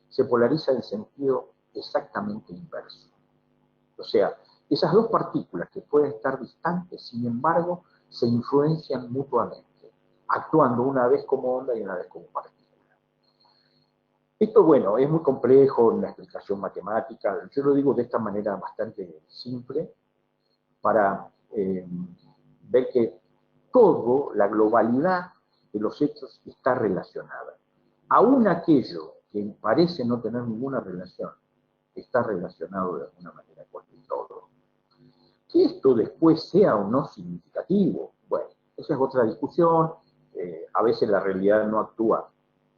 se polariza en sentido exactamente inverso. O sea, esas dos partículas que pueden estar distantes, sin embargo, se influencian mutuamente, actuando una vez como onda y una vez como partícula. Esto, bueno, es muy complejo en la explicación matemática. Yo lo digo de esta manera bastante simple para ver que todo, la globalidad de los hechos está relacionada. Aún aquello que parece no tener ninguna relación, está relacionado de alguna manera con el todo. Que esto después sea o no significativo, bueno, esa es otra discusión. A veces la realidad no actúa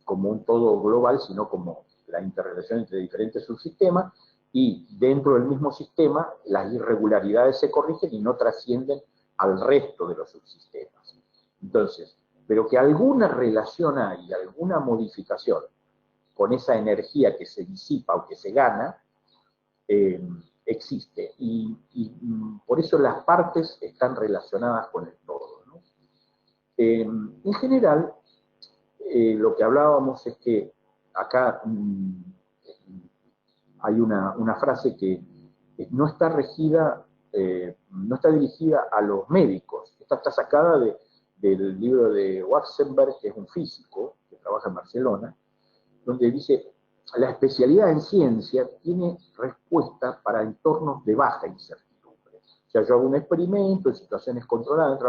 como un todo global, sino como la interrelación entre diferentes subsistemas, y dentro del mismo sistema las irregularidades se corrigen y no trascienden al resto de los subsistemas. Entonces, pero que alguna relación hay, alguna modificación con esa energía que se disipa o que se gana, existe. Y por eso las partes están relacionadas con el todo, ¿no? En general, lo que hablábamos es que acá hay una frase que no está regida, no está dirigida a los médicos. Esta está sacada del libro de Waxenberg, que es un físico que trabaja en Barcelona, donde dice: la especialidad en ciencia tiene respuesta para entornos de baja incertidumbre. O sea, yo hago un experimento en situaciones controladas.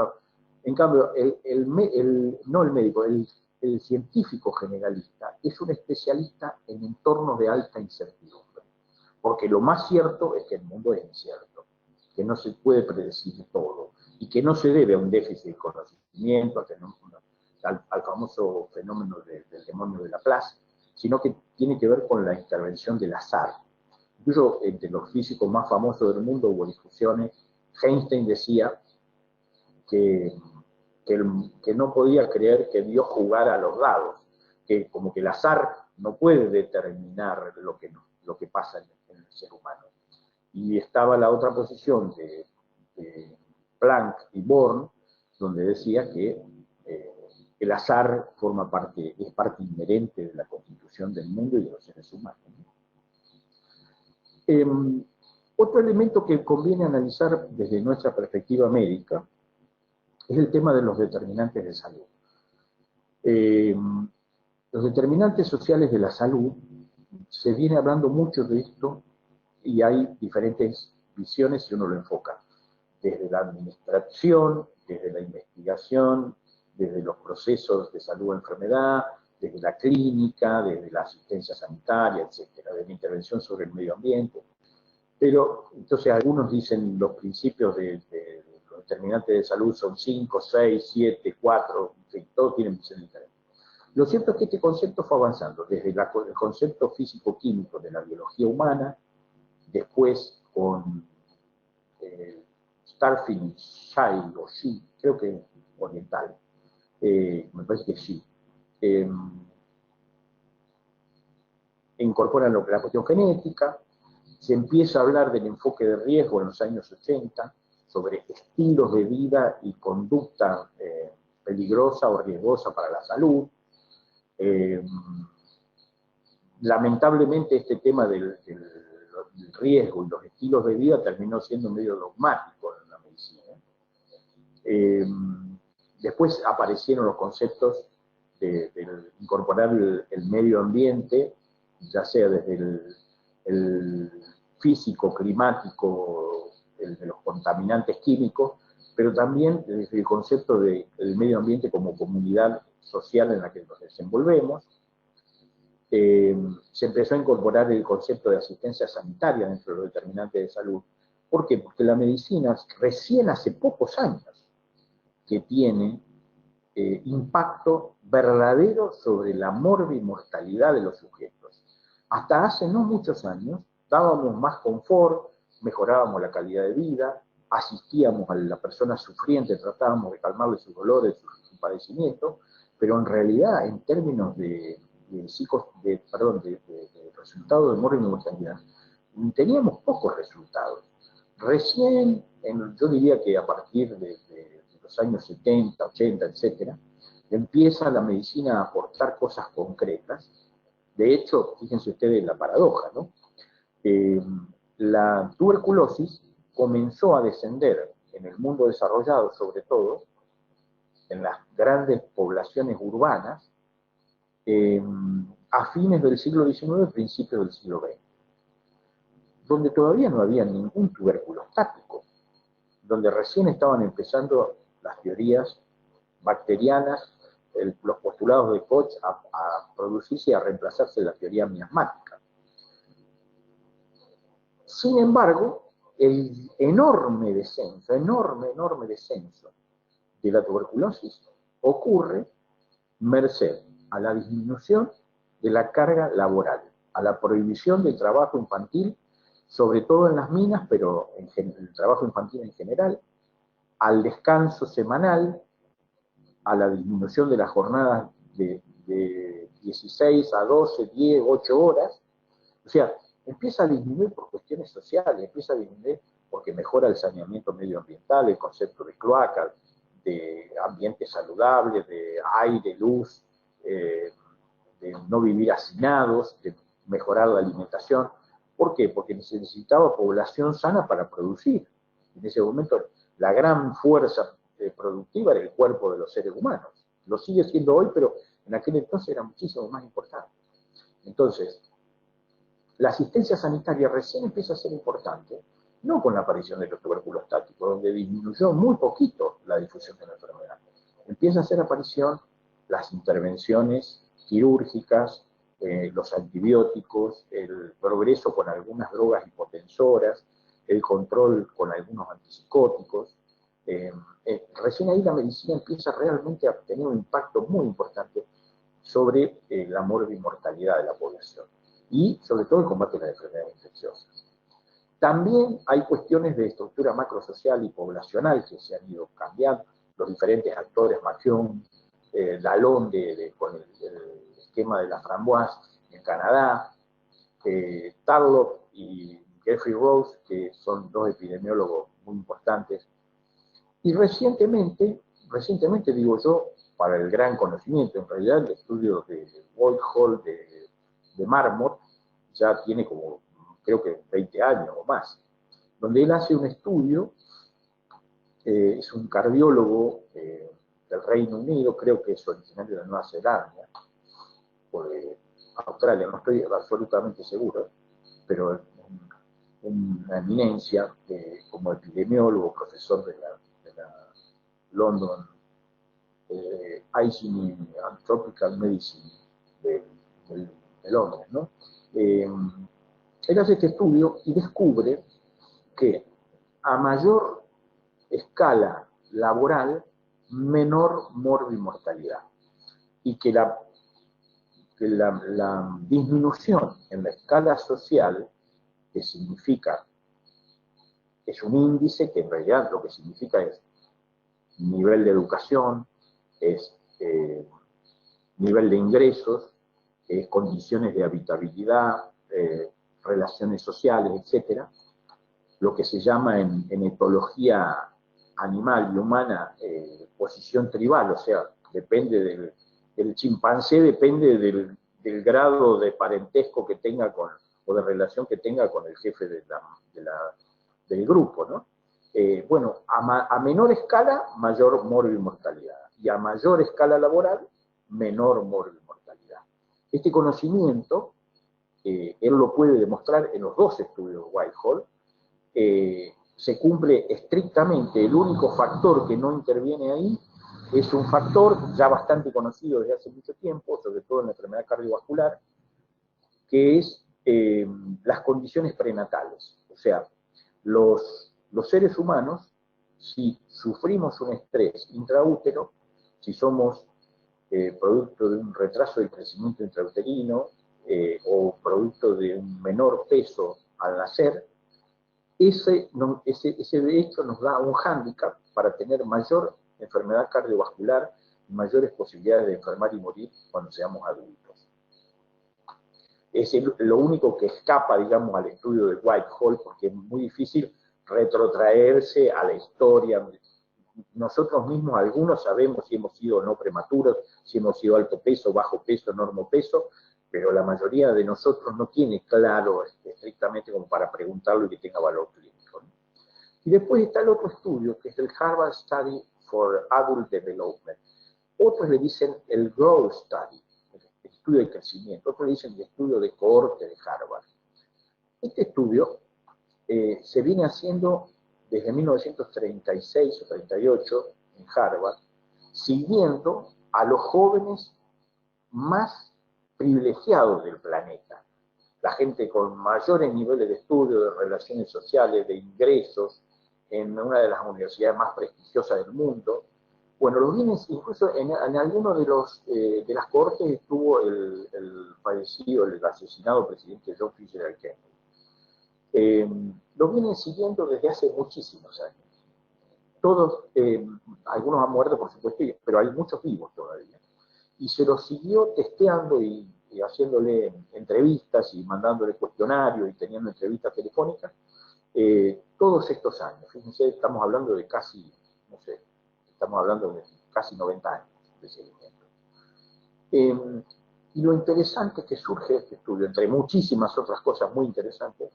En cambio, no el médico, el científico generalista es un especialista en entornos de alta incertidumbre. Porque lo más cierto es que el mundo es incierto, que no se puede predecir todo, y que no se debe a un déficit de conocimiento, al famoso fenómeno del demonio de Laplace, sino que tiene que ver con la intervención del azar. Incluso entre los físicos más famosos del mundo hubo discusiones. Einstein decía que no podía creer que Dios jugara a los dados, que como que el azar no puede determinar lo que pasa en el ser humano. Y estaba la otra posición de Planck y Born, donde decía que el azar es parte inherente de la constitución del mundo y de los seres humanos. Otro elemento que conviene analizar desde nuestra perspectiva médica es el tema de los determinantes de salud. Los determinantes sociales de la salud, se viene hablando mucho de esto y hay diferentes visiones si uno lo enfoca, desde la administración, desde la investigación, desde los procesos de salud o enfermedad, desde la clínica, desde la asistencia sanitaria, etcétera, de la intervención sobre el medio ambiente. Pero, entonces, algunos dicen los principios de los determinantes de salud son 5, 6, 7, 4, en fin, todos tienen visiones diferentes. Lo cierto es que este concepto fue avanzando, desde el concepto físico-químico de la biología humana, después con Starfield, Shai o Shi, creo que oriental, me parece que Shi, incorporan la cuestión genética, se empieza a hablar del enfoque de riesgo en los años 80, sobre estilos de vida y conducta peligrosa o riesgosa para la salud. Lamentablemente este tema del riesgo y los estilos de vida terminó siendo medio dogmático en la medicina. Después aparecieron los conceptos de incorporar el medio ambiente, ya sea desde el físico, climático, de los contaminantes químicos, pero también desde el concepto del medio ambiente como comunidad social en la que nos desenvolvemos. Se empezó a incorporar el concepto de asistencia sanitaria dentro de los determinantes de salud. ¿Por qué? Porque la medicina recién hace pocos años que tiene impacto verdadero sobre la morbimortalidad de los sujetos. Hasta hace no muchos años dábamos más confort, mejorábamos la calidad de vida, asistíamos a la persona sufriente, tratábamos de calmarle sus dolores, su padecimiento, pero en realidad en términos de resultados de morbimortalidad, teníamos pocos resultados. Recién, yo diría que a partir de los años 70, 80, etcétera, empieza la medicina a aportar cosas concretas. De hecho, fíjense ustedes la paradoja, ¿no? La tuberculosis comenzó a descender en el mundo desarrollado, sobre todo, en las grandes poblaciones urbanas, a fines del siglo XIX, principios del siglo XX, donde todavía no había ningún tubérculo estático, donde recién estaban empezando las teorías bacterianas, los postulados de Koch a producirse y a reemplazarse la teoría miasmática. Sin embargo, el enorme descenso de la tuberculosis ocurre merced a la disminución de la carga laboral, a la prohibición del trabajo infantil, sobre todo en las minas, pero el trabajo infantil en general, al descanso semanal, a la disminución de las jornadas de 16 a 12, 10, 8 horas. O sea, empieza a disminuir por cuestiones sociales, empieza a disminuir porque mejora el saneamiento medioambiental, el concepto de cloaca, de ambiente saludable, de aire, luz, de no vivir hacinados, de mejorar la alimentación. ¿Por qué? Porque se necesitaba población sana para producir. En ese momento la gran fuerza productiva era el cuerpo de los seres humanos. Lo sigue siendo hoy, pero en aquel entonces era muchísimo más importante. Entonces, la asistencia sanitaria recién empieza a ser importante, no con la aparición de los tubérculos estáticos, donde disminuyó muy poquito la difusión de la enfermedad. Empieza a hacer aparición las intervenciones quirúrgicas, los antibióticos, el progreso con algunas drogas hipotensoras, el control con algunos antipsicóticos. Recién ahí la medicina empieza realmente a tener un impacto muy importante sobre la morbimortalidad de la población y sobre todo el combate a las enfermedades infecciosas. También hay cuestiones de estructura macrosocial y poblacional que se han ido cambiando. Los diferentes actores, Mathieu, Lalonde con el esquema de la framboise en Canadá, Tarlov y Jeffrey Rose, que son dos epidemiólogos muy importantes. Y recientemente digo yo, para el gran conocimiento. En realidad el estudio de Whitehall de Marmot ya tiene como, creo que 20 años o más, donde él hace un estudio, es un cardiólogo del Reino Unido, creo que es originario de Nueva Zelanda, o de Australia, no estoy absolutamente seguro, pero una eminencia como epidemiólogo, profesor de la London Hygiene and Tropical Medicine de, de Londres, ¿no? Él hace este estudio y descubre que a mayor escala laboral, menor morbimortalidad, y que la disminución en la escala social, que significa, es un índice que en realidad lo que significa es nivel de educación, es nivel de ingresos, condiciones de habitabilidad, relaciones sociales, etcétera, lo que se llama en etología animal y humana posición tribal, o sea, depende del chimpancé, depende del grado de parentesco que tenga o de relación que tenga con el jefe del grupo, ¿no? Bueno, a menor escala, mayor morbimortalidad, y a mayor escala laboral, menor morbimortalidad. Este conocimiento, él lo puede demostrar en los dos estudios Whitehall, se cumple estrictamente. El único factor que no interviene ahí es un factor ya bastante conocido desde hace mucho tiempo, sobre todo en la enfermedad cardiovascular, que es las condiciones prenatales. O sea, los seres humanos, si sufrimos un estrés intraútero, si somos producto de un retraso del crecimiento intrauterino o producto de un menor peso al nacer, ese de hecho nos da un hándicap para tener mayor enfermedad cardiovascular y mayores posibilidades de enfermar y morir cuando seamos adultos. Es lo único que escapa, digamos, al estudio de Whitehall, porque es muy difícil retrotraerse a la historia. Nosotros mismos, algunos sabemos si hemos sido no prematuros, si hemos sido alto peso, bajo peso, normopeso, pero la mayoría de nosotros no tiene claro estrictamente como para preguntarlo y que tenga valor clínico, ¿no? Y después está el otro estudio, que es el Harvard Study for Adult Development. Otros le dicen el Growth Study, el estudio de crecimiento. Otros le dicen el estudio de cohorte de Harvard. Este estudio se viene haciendo desde 1936 o 38 en Harvard, siguiendo a los jóvenes más privilegiados del planeta, la gente con mayores niveles de estudio, de relaciones sociales, de ingresos, en una de las universidades más prestigiosas del mundo. Bueno, los bienes, incluso en alguno de las cohortes estuvo el fallecido, el asesinado presidente John Fitzgerald Kennedy. Lo vienen siguiendo desde hace muchísimos años. Todos, algunos han muerto, por supuesto, pero hay muchos vivos todavía. Y se los siguió testeando y haciéndole entrevistas y mandándole cuestionarios y teniendo entrevistas telefónicas todos estos años. Fíjense, estamos hablando de casi, no sé, estamos hablando de casi 90 años de seguimiento. Y lo interesante que surge de este estudio, entre muchísimas otras cosas muy interesantes,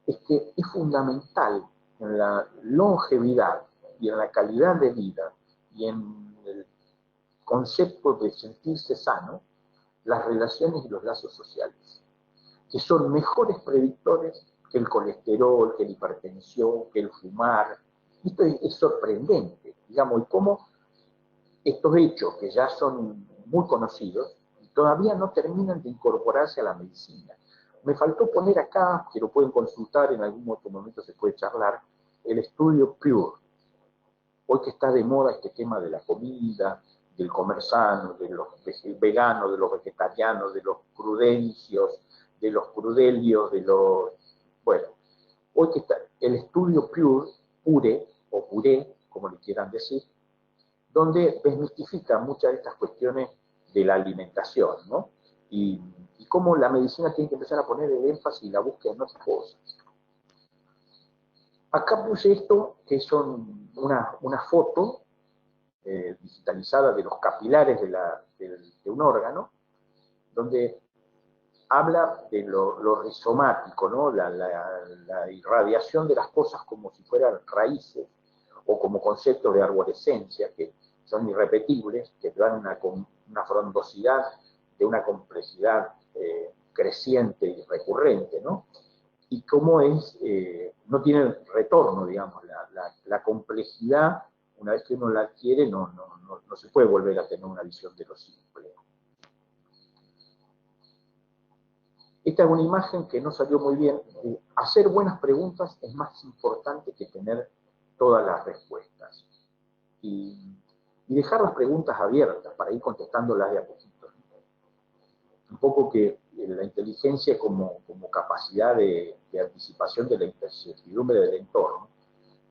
es que es fundamental en la longevidad y en la calidad de vida y en el concepto de sentirse sano, las relaciones y los lazos sociales, que son mejores predictores que el colesterol, que la hipertensión, que el fumar. Esto es sorprendente, digamos, y cómo estos hechos, que ya son muy conocidos, todavía no terminan de incorporarse a la medicina. Me faltó poner acá, que lo pueden consultar, en algún otro momento se puede charlar, el estudio Pure. Hoy que está de moda este tema de la comida, del comer sano, de los veganos, de los vegetarianos, de los prudencios, de los prudelios, de los... Bueno, hoy que está el estudio Pure, o Puré, como le quieran decir, donde desmistifica muchas de estas cuestiones de la alimentación, ¿no? Y cómo la medicina tiene que empezar a poner el énfasis y la búsqueda en otras cosas. Acá puse esto, que son una foto digitalizada de los capilares de un órgano, donde habla de lo rizomático, ¿no? La irradiación de las cosas como si fueran raíces o como conceptos de arborescencia que son irrepetibles, que dan una frondosidad de una complejidad creciente y recurrente, ¿no? Y cómo no tiene retorno, digamos, la complejidad, una vez que uno la adquiere, no se puede volver a tener una visión de lo simple. Esta es una imagen que no salió muy bien. Hacer buenas preguntas es más importante que tener todas las respuestas. Y dejar las preguntas abiertas para ir contestándolas de a poquito. Un poco que la inteligencia como capacidad de anticipación de la incertidumbre del entorno,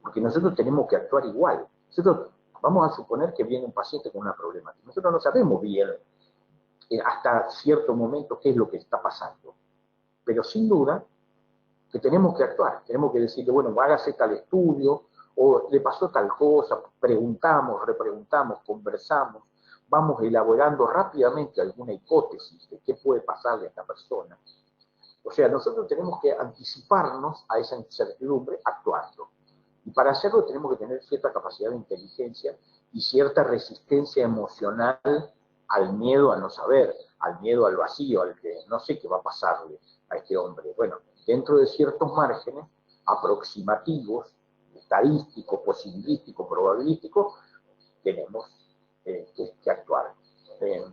porque nosotros tenemos que actuar igual. Nosotros vamos a suponer que viene un paciente con una problemática. Nosotros no sabemos bien hasta cierto momento qué es lo que está pasando. Pero sin duda que tenemos que actuar, tenemos que decirle, bueno, hágase tal estudio, o le pasó tal cosa, preguntamos, repreguntamos, conversamos, vamos elaborando rápidamente alguna hipótesis de qué puede pasarle a esta persona. O sea, nosotros tenemos que anticiparnos a esa incertidumbre actuando. Y para hacerlo tenemos que tener cierta capacidad de inteligencia y cierta resistencia emocional al miedo a no saber, al miedo al vacío, al que no sé qué va a pasarle a este hombre. Bueno, dentro de ciertos márgenes aproximativos, estadísticos, posibilísticos, probabilísticos, tenemos que actuar.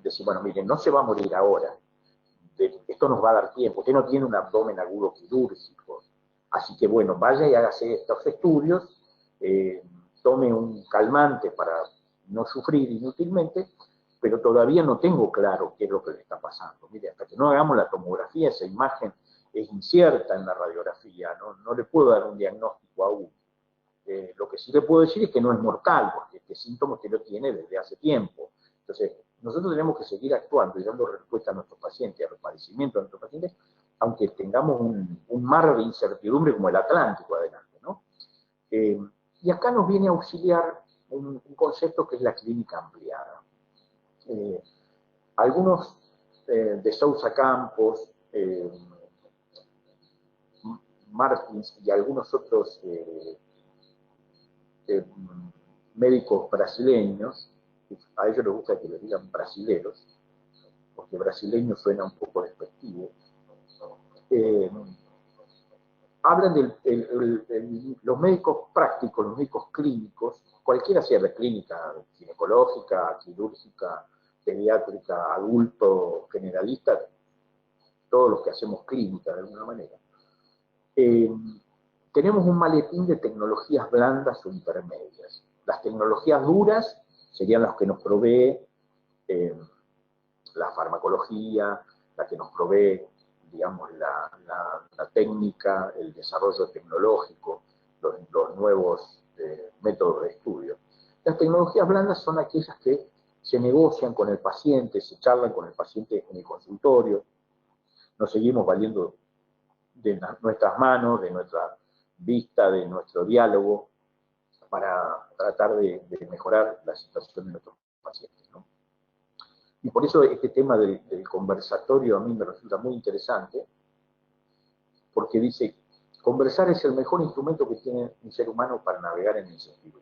Decir, bueno, miren, no se va a morir ahora, esto nos va a dar tiempo, usted no tiene un abdomen agudo quirúrgico, así que bueno, vaya y hágase estos estudios, tome un calmante para no sufrir inútilmente, pero todavía no tengo claro qué es lo que le está pasando. Mire, hasta que no hagamos la tomografía, esa imagen es incierta en la radiografía, no le puedo dar un diagnóstico aún. Lo que sí le puedo decir es que no es mortal, porque este síntoma usted lo tiene desde hace tiempo. Entonces, nosotros tenemos que seguir actuando y dando respuesta a nuestros pacientes, al padecimiento de nuestros pacientes, aunque tengamos un mar de incertidumbre como el Atlántico adelante, ¿no? Y acá nos viene a auxiliar un concepto que es la clínica ampliada. Algunos de Sousa Campos, Martins y algunos otros médicos brasileños, a ellos les gusta que les digan brasileros, porque brasileño suena un poco despectivo, hablan de los médicos prácticos, los médicos clínicos, cualquiera sea la clínica, ginecológica, quirúrgica, pediátrica, adulto, generalista, todos los que hacemos clínica de alguna manera, tenemos un maletín de tecnologías blandas o intermedias. Las tecnologías duras serían las que nos provee la farmacología, la que nos provee, digamos, la técnica, el desarrollo tecnológico, los nuevos métodos de estudio. Las tecnologías blandas son aquellas que se negocian con el paciente, se charlan con el paciente en el consultorio, nos seguimos valiendo de nuestras manos, de nuestra vista, de nuestro diálogo, para tratar de mejorar la situación de nuestros pacientes, ¿no? Y por eso este tema del conversatorio a mí me resulta muy interesante, porque dice, conversar es el mejor instrumento que tiene un ser humano para navegar en el sentido.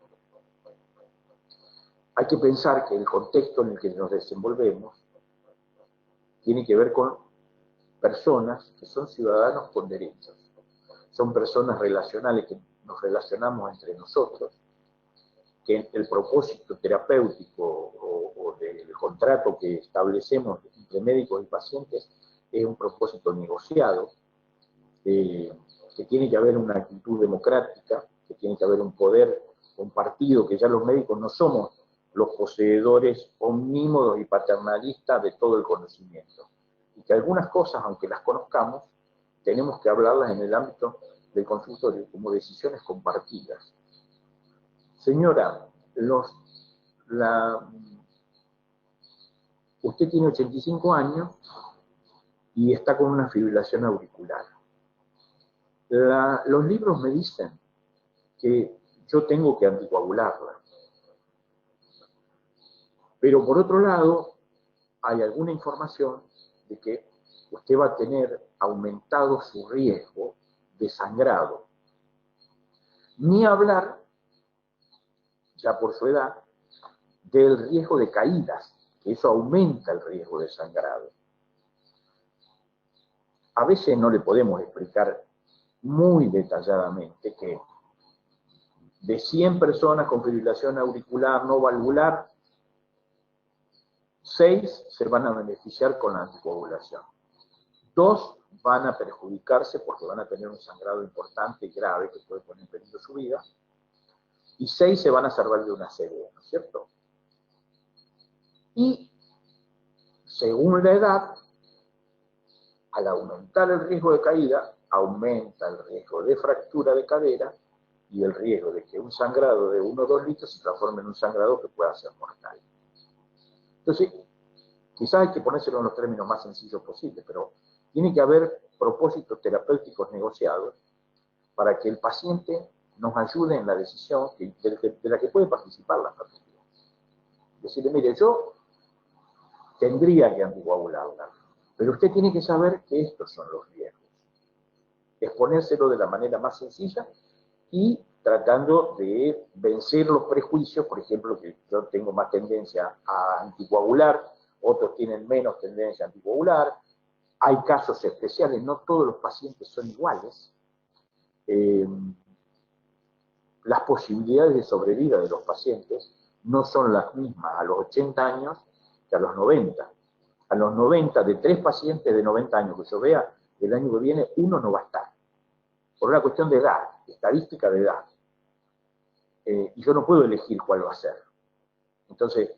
Hay que pensar que el contexto en el que nos desenvolvemos tiene que ver con personas que son ciudadanos con derechos. Son personas relacionales que nos relacionamos entre nosotros, que el propósito terapéutico o del contrato que establecemos entre médicos y pacientes es un propósito negociado, que tiene que haber una actitud democrática, que tiene que haber un poder compartido, que ya los médicos no somos los poseedores omnímodos y paternalistas de todo el conocimiento. Y que algunas cosas, aunque las conozcamos, tenemos que hablarlas en el ámbito del consultorio como decisiones compartidas. Señora, usted tiene 85 años y está con una fibrilación auricular. Los libros me dicen que yo tengo que anticoagularla. Pero por otro lado, hay alguna información de que usted va a tener aumentado su riesgo de sangrado. Ni hablar, ya por su edad, del riesgo de caídas, que eso aumenta el riesgo de sangrado. A veces no le podemos explicar muy detalladamente que de 100 personas con fibrilación auricular no valvular, 6 se van a beneficiar con la anticoagulación. 2 van a perjudicarse porque van a tener un sangrado importante y grave que puede poner en peligro su vida. Y 6 se van a salvar de una serie, ¿no es cierto? Y según la edad, al aumentar el riesgo de caída, aumenta el riesgo de fractura de cadera y el riesgo de que un sangrado de 1 o 2 litros se transforme en un sangrado que pueda ser mortal. Entonces, quizás hay que ponérselo en los términos más sencillos posibles, pero tiene que haber propósitos terapéuticos negociados para que el paciente nos ayude en la decisión de la que puede participar la familia. Decirle, mire, yo tendría que anticoagularla, pero usted tiene que saber que estos son los riesgos. Exponérselo de la manera más sencilla y tratando de vencer los prejuicios, por ejemplo, que yo tengo más tendencia a anticoagular, otros tienen menos tendencia a anticoagular, hay casos especiales, no todos los pacientes son iguales, las posibilidades de sobrevida de los pacientes no son las mismas a los 80 años que a los 90. A los 90, de 3 pacientes de 90 años que yo vea, el año que viene uno no va a estar, por una cuestión de edad, estadística de edad. Y yo no puedo elegir cuál va a ser. Entonces,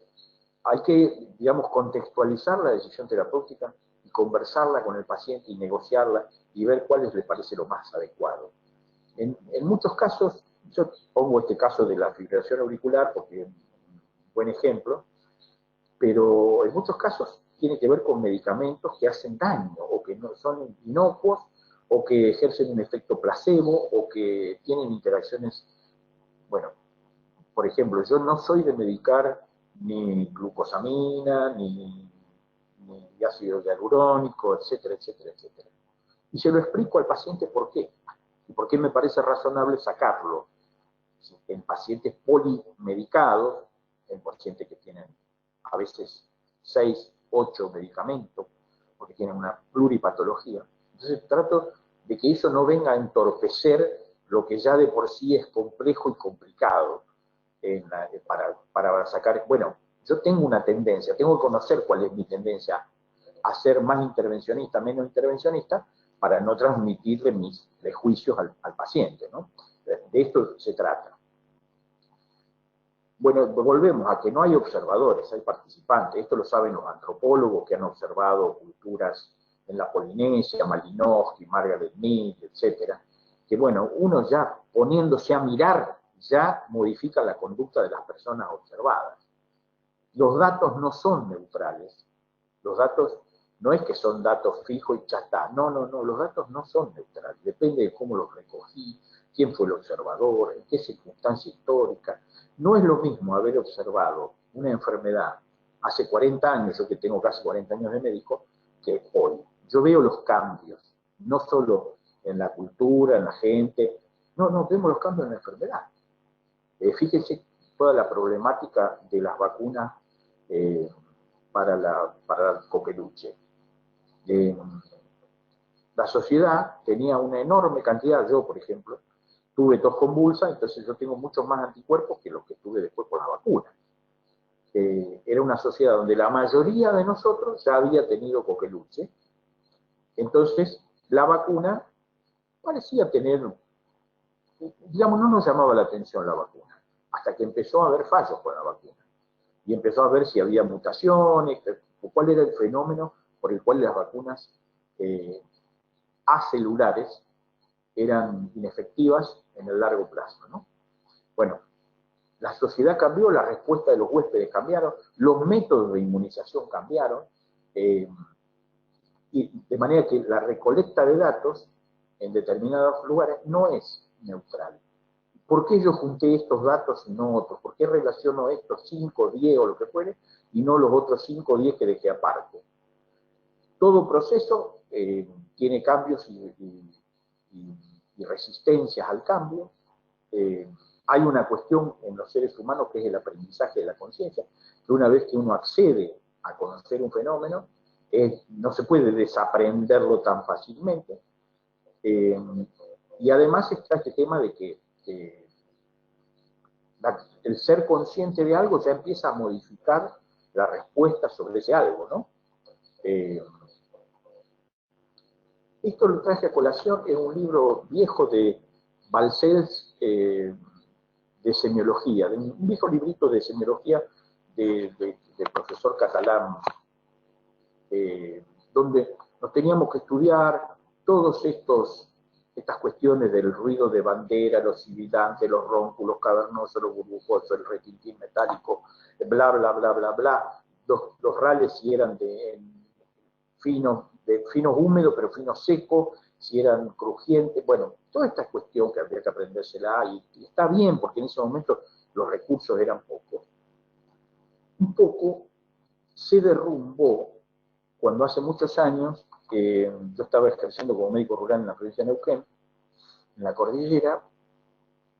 hay que, digamos, contextualizar la decisión terapéutica y conversarla con el paciente y negociarla y ver cuál le parece lo más adecuado. En muchos casos, yo pongo este caso de la fibrilación auricular porque es un buen ejemplo, pero en muchos casos tiene que ver con medicamentos que hacen daño o que no son inocuos o que ejercen un efecto placebo o que tienen interacciones, bueno, por ejemplo, yo no soy de medicar ni glucosamina, ni ácido hialurónico, etcétera, etcétera, etcétera. Y se lo explico al paciente por qué. Y por qué me parece razonable sacarlo en pacientes polimedicados, en pacientes que tienen a veces 6, 8 medicamentos, porque tienen una pluripatología. Entonces trato de que eso no venga a entorpecer lo que ya de por sí es complejo y complicado para sacar. Bueno, yo tengo una tendencia, tengo que conocer cuál es mi tendencia a ser más intervencionista, menos intervencionista, para no transmitirle mis prejuicios al paciente, ¿no? De esto se trata. Bueno, volvemos a que no hay observadores, hay participantes. Esto lo saben los antropólogos que han observado culturas en la Polinesia, Malinowski, Margaret Mead, etcétera. Que bueno, uno ya poniéndose a mirar, ya modifica la conducta de las personas observadas. Los datos no son neutrales. Los datos no es que son datos fijos y ya está. No, no, no, los datos no son neutrales. Depende de cómo los recogí, quién fue el observador, en qué circunstancia histórica. No es lo mismo haber observado una enfermedad hace 40 años, yo que tengo casi 40 años de médico, que hoy. Yo veo los cambios, no solo en la cultura, en la gente, no, vemos los cambios en la enfermedad. Fíjense toda la problemática de las vacunas para el coqueluche. La sociedad tenía una enorme cantidad, yo por ejemplo, tuve tos convulsa, entonces yo tengo muchos más anticuerpos que los que tuve después por la vacuna. Era una sociedad donde la mayoría de nosotros ya había tenido coqueluche, entonces la vacuna parecía tener, digamos, no nos llamaba la atención la vacuna, hasta que empezó a haber fallos con la vacuna. Y empezó a ver si había mutaciones, o cuál era el fenómeno por el cual las vacunas acelulares eran inefectivas en el largo plazo, ¿no? Bueno, la sociedad cambió, la respuesta de los huéspedes cambiaron, los métodos de inmunización cambiaron, y de manera que la recolecta de datos en determinados lugares no es neutral. ¿Por qué yo junté estos datos y no otros? ¿Por qué relaciono estos 5, 10 o lo que fuere y no los otros 5 o 10 que dejé aparte? Todo proceso tiene cambios y resistencias al cambio. Hay una cuestión en los seres humanos que es el aprendizaje de la conciencia, que una vez que uno accede a conocer un fenómeno, no se puede desaprenderlo tan fácilmente. Y además está este tema de que el ser consciente de algo ya empieza a modificar la respuesta sobre ese algo, ¿no? Esto lo traje a colación en un libro viejo de Balcells, de semiología, de un viejo librito de semiología del profesor catalán, donde nos teníamos que estudiar todos estas cuestiones del ruido de bandera, los sibilantes, los rónculos cavernosos, los burbujosos, el retintín metálico, bla, bla, bla, bla, bla. Los rales si eran de finos húmedos, pero finos secos, si eran crujientes. Bueno, toda esta cuestión que habría que aprendérsela, y está bien, porque en ese momento los recursos eran pocos. Un poco se derrumbó cuando hace muchos años yo estaba ejerciendo como médico rural en la provincia de Neuquén, en la cordillera,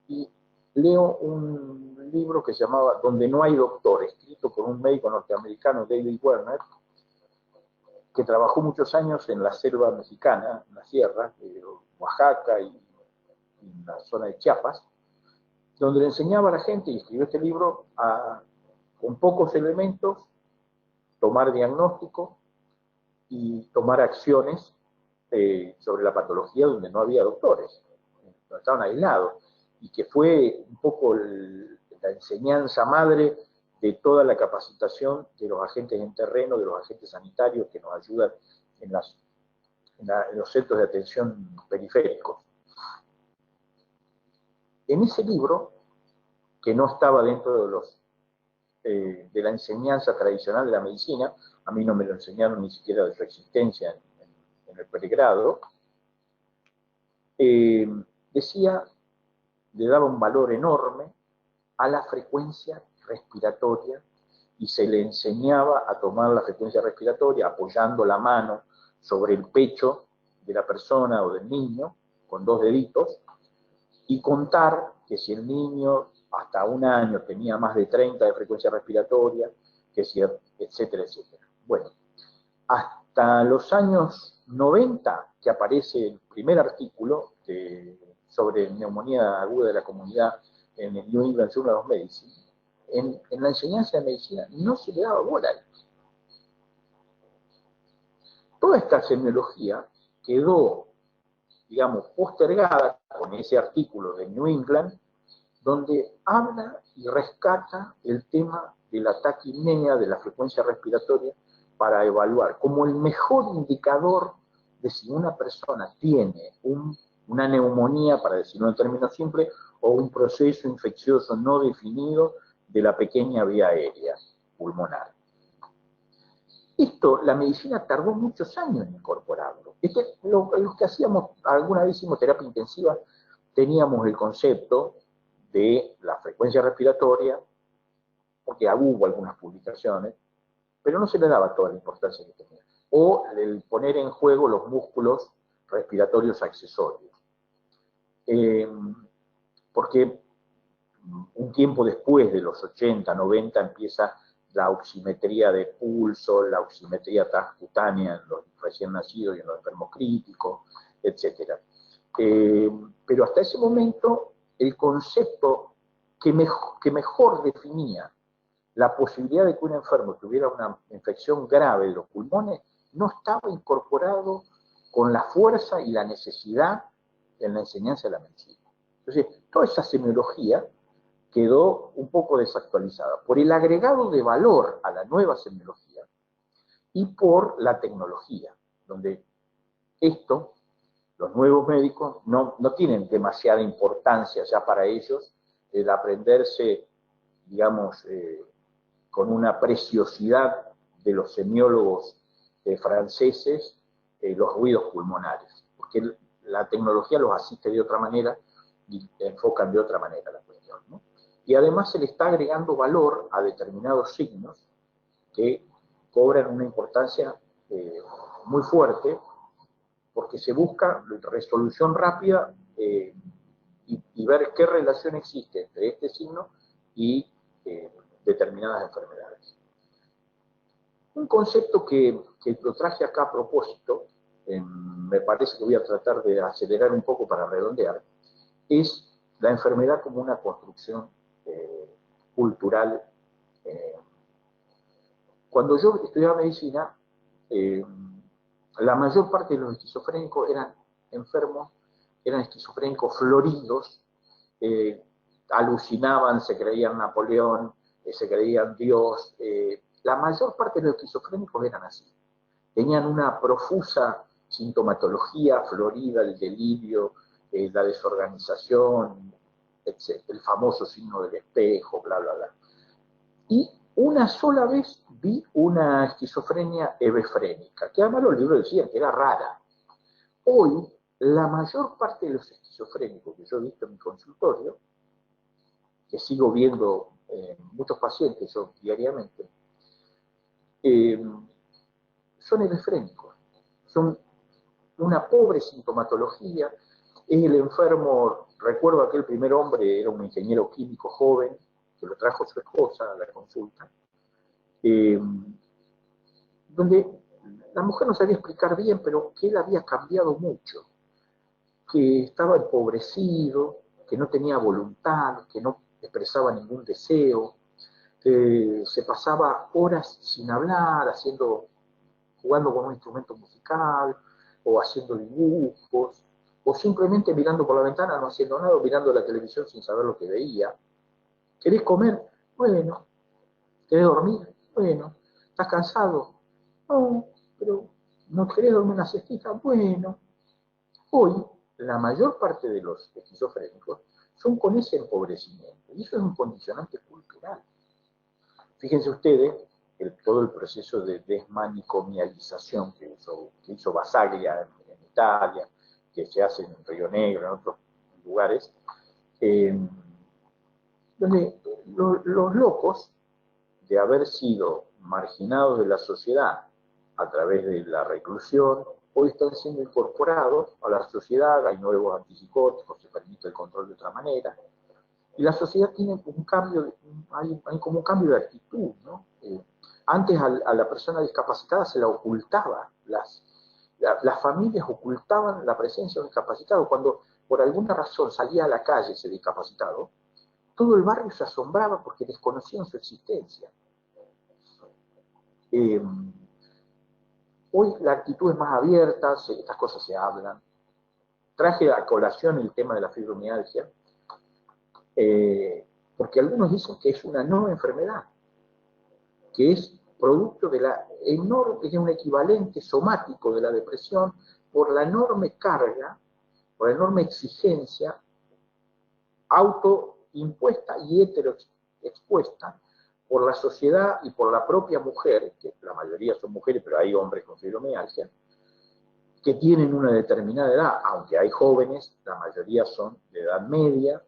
y leo un libro que se llamaba Donde no hay doctor, escrito por un médico norteamericano, David Werner, que trabajó muchos años en la selva mexicana, en la sierra, de Oaxaca y en la zona de Chiapas, donde le enseñaba a la gente, y escribió este libro, con pocos elementos, tomar diagnóstico y tomar acciones sobre la patología donde no había doctores, donde estaban aislados, y que fue un poco la enseñanza madre de toda la capacitación de los agentes en terreno, de los agentes sanitarios que nos ayudan en los centros de atención periféricos. En ese libro, que no estaba dentro de la enseñanza tradicional de la medicina, a mí no me lo enseñaron ni siquiera de su existencia en el pregrado, decía, le daba un valor enorme a la frecuencia respiratoria y se le enseñaba a tomar la frecuencia respiratoria apoyando la mano sobre el pecho de la persona o del niño con 2 deditos y contar que si el niño hasta 1 año tenía más de 30 de frecuencia respiratoria, que si, etcétera, etcétera. Bueno, hasta los años 90, que aparece el primer artículo sobre neumonía aguda de la comunidad en el New England Journal of Medicine, en la enseñanza de medicina no se le daba bola a esto. Toda esta semiología quedó, digamos, postergada con ese artículo de New England, donde habla y rescata el tema de la taquipnea, de la frecuencia respiratoria, para evaluar como el mejor indicador de si una persona tiene una neumonía, para decirlo en términos simples, o un proceso infeccioso no definido de la pequeña vía aérea pulmonar. Esto, la medicina tardó muchos años en incorporarlo. Los que hacíamos, alguna vez hicimos terapia intensiva, teníamos el concepto de la frecuencia respiratoria, porque hubo algunas publicaciones, pero no se le daba toda la importancia que tenía. O el poner en juego los músculos respiratorios accesorios. Porque un tiempo después de los 80, 90, empieza la oximetría de pulso, la oximetría transcutánea en los recién nacidos y en los enfermos críticos, etc. Pero hasta ese momento, el concepto que mejor definía la posibilidad de que un enfermo tuviera una infección grave de los pulmones no estaba incorporado con la fuerza y la necesidad en la enseñanza de la medicina. Entonces, toda esa semiología quedó un poco desactualizada por el agregado de valor a la nueva semiología y por la tecnología, donde los nuevos médicos no tienen demasiada importancia ya para ellos el aprenderse, digamos, con una preciosidad de los semiólogos franceses, los ruidos pulmonares, porque la tecnología los asiste de otra manera enfocan de otra manera la cuestión, ¿no? Y además se le está agregando valor a determinados signos que cobran una importancia muy fuerte, porque se busca resolución rápida y ver qué relación existe entre este signo y determinadas enfermedades. Un concepto que lo traje acá a propósito, me parece que voy a tratar de acelerar un poco para redondear, es la enfermedad como una construcción cultural. Cuando yo estudiaba medicina, la mayor parte de los esquizofrénicos eran enfermos, eran esquizofrénicos floridos, alucinaban, se creían Napoleón, se creían Dios. La mayor parte de los esquizofrénicos eran así. Tenían una profusa sintomatología florida, el delirio, la desorganización, etc. El famoso signo del espejo, bla, bla, bla. Y una sola vez vi una esquizofrenia hebefrénica, que además los libros decían que era rara. Hoy, la mayor parte de los esquizofrénicos que yo he visto en mi consultorio, que sigo viendo muchos pacientes yo diariamente, son hebefrénicos. Son una pobre sintomatología. Es el enfermo, recuerdo aquel primer hombre, era un ingeniero químico joven, que lo trajo su esposa a la consulta, donde la mujer no sabía explicar bien, pero que él había cambiado mucho, que estaba empobrecido, que no tenía voluntad, que no expresaba ningún deseo, que se pasaba horas sin hablar, jugando con un instrumento musical, o haciendo dibujos, o simplemente mirando por la ventana, no haciendo nada, o mirando la televisión sin saber lo que veía. ¿Querés comer? Bueno. ¿Querés dormir? Bueno. ¿Estás cansado? No, pero ¿no querés dormir una siestita? Bueno. Hoy, la mayor parte de los esquizofrénicos son con ese empobrecimiento, y eso es un condicionante cultural. Fíjense ustedes todo el proceso de desmanicomialización que hizo Basaglia en Italia, que se hace en Río Negro, en otros lugares, donde los locos, de haber sido marginados de la sociedad a través de la reclusión, hoy están siendo incorporados a la sociedad, hay nuevos antipsicóticos, se permite el control de otra manera, y la sociedad tiene un cambio, hay como un cambio de actitud, ¿no? Antes a la persona discapacitada se la ocultaba, las familias ocultaban la presencia de un discapacitado. Cuando por alguna razón salía a la calle ese discapacitado, todo el barrio se asombraba porque desconocían su existencia. Hoy la actitud es más abierta, estas cosas se hablan. Traje a colación el tema de la fibromialgia, porque algunos dicen que es una no enfermedad, que es producto de que es un equivalente somático de la depresión por la enorme carga, por la enorme exigencia autoimpuesta y heteroexpuesta por la sociedad y por la propia mujer, que la mayoría son mujeres, pero hay hombres con fibromialgia, que tienen una determinada edad, aunque hay jóvenes, la mayoría son de edad media,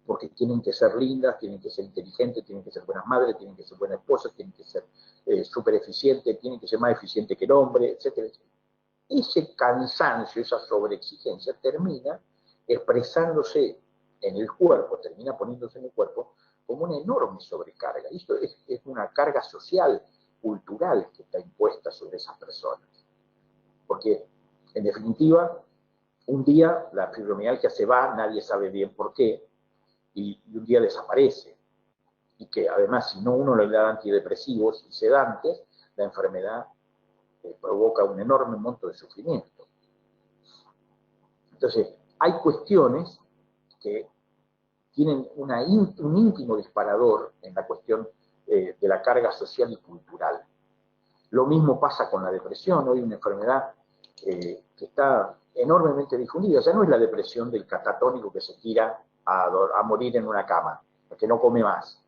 porque tienen que ser lindas, tienen que ser inteligentes, tienen que ser buenas madres, tienen que ser buenas esposas, tienen que ser súper eficientes, tienen que ser más eficientes que el hombre, etcétera, etcétera. Ese cansancio, esa sobreexigencia termina expresándose en el cuerpo, termina poniéndose en el cuerpo como una enorme sobrecarga. Y esto es una carga social, cultural que está impuesta sobre esas personas. Porque, en definitiva, un día la fibromialgia se va, nadie sabe bien por qué, y un día desaparece. Y que además, si no uno le da antidepresivos y sedantes, la enfermedad provoca un enorme monto de sufrimiento. Entonces, hay cuestiones que tienen un íntimo disparador en la cuestión de la carga social y cultural. Lo mismo pasa con la depresión, hoy una enfermedad que está enormemente difundida. Ya no es la depresión del catatónico que se tira a morir en una cama, porque no come más.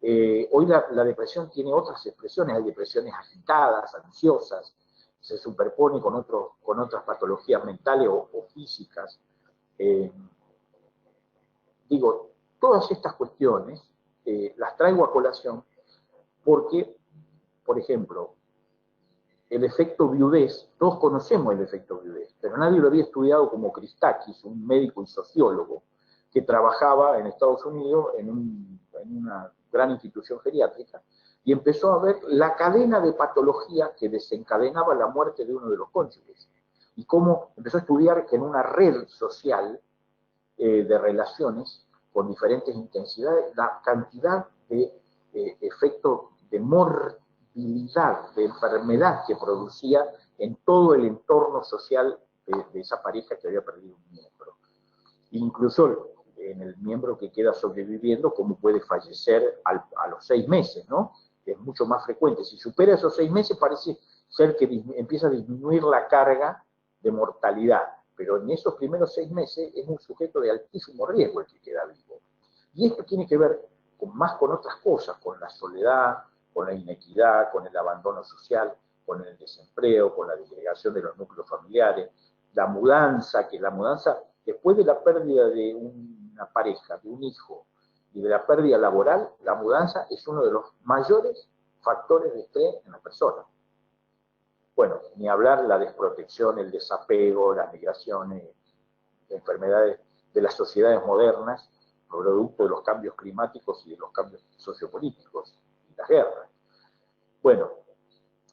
Hoy la depresión tiene otras expresiones, hay depresiones agitadas, ansiosas, se superpone con otras patologías mentales o físicas. digo, todas estas cuestiones las traigo a colación porque, por ejemplo, el efecto viudez, todos conocemos el efecto viudez, pero nadie lo había estudiado como Christakis, un médico y sociólogo que trabajaba en Estados Unidos en una gran institución geriátrica, y empezó a ver la cadena de patología que desencadenaba la muerte de uno de los cónyuges, y cómo empezó a estudiar que en una red social de relaciones con diferentes intensidades, la cantidad de efectos de morbilidad, de enfermedad que producía en todo el entorno social de esa pareja que había perdido un miembro. Incluso en el miembro que queda sobreviviendo, cómo puede fallecer a los 6 meses, ¿no? Es mucho más frecuente. Si supera esos 6 meses, parece ser que empieza a disminuir la carga de mortalidad, pero en esos primeros 6 meses es un sujeto de altísimo riesgo el que queda vivo. Y esto tiene que ver más con otras cosas, con la soledad, con la inequidad, con el abandono social, con el desempleo, con la disgregación de los núcleos familiares, la mudanza, que la mudanza, después de la pérdida de una pareja, de un hijo, y de la pérdida laboral, la mudanza es uno de los mayores factores de estrés en la persona. Bueno, ni hablar la desprotección, el desapego, las migraciones, enfermedades de las sociedades modernas, producto de los cambios climáticos y de los cambios sociopolíticos y las guerras. Bueno,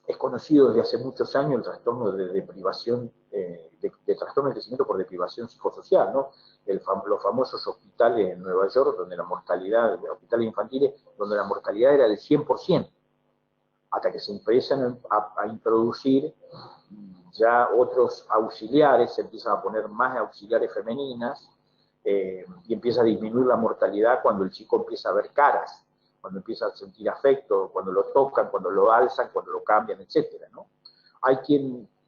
es conocido desde hace muchos años el trastorno de deprivación, de trastorno de crecimiento por deprivación psicosocial, ¿no? Los famosos hospitales en Nueva York, donde la mortalidad, hospitales infantiles, donde la mortalidad era del 100%, hasta que se empiezan a introducir ya otros auxiliares, se empiezan a poner más auxiliares femeninas, y empieza a disminuir la mortalidad cuando el chico empieza a ver caras, cuando empieza a sentir afecto, cuando lo tocan, cuando lo alzan, cuando lo cambian, etc., ¿no?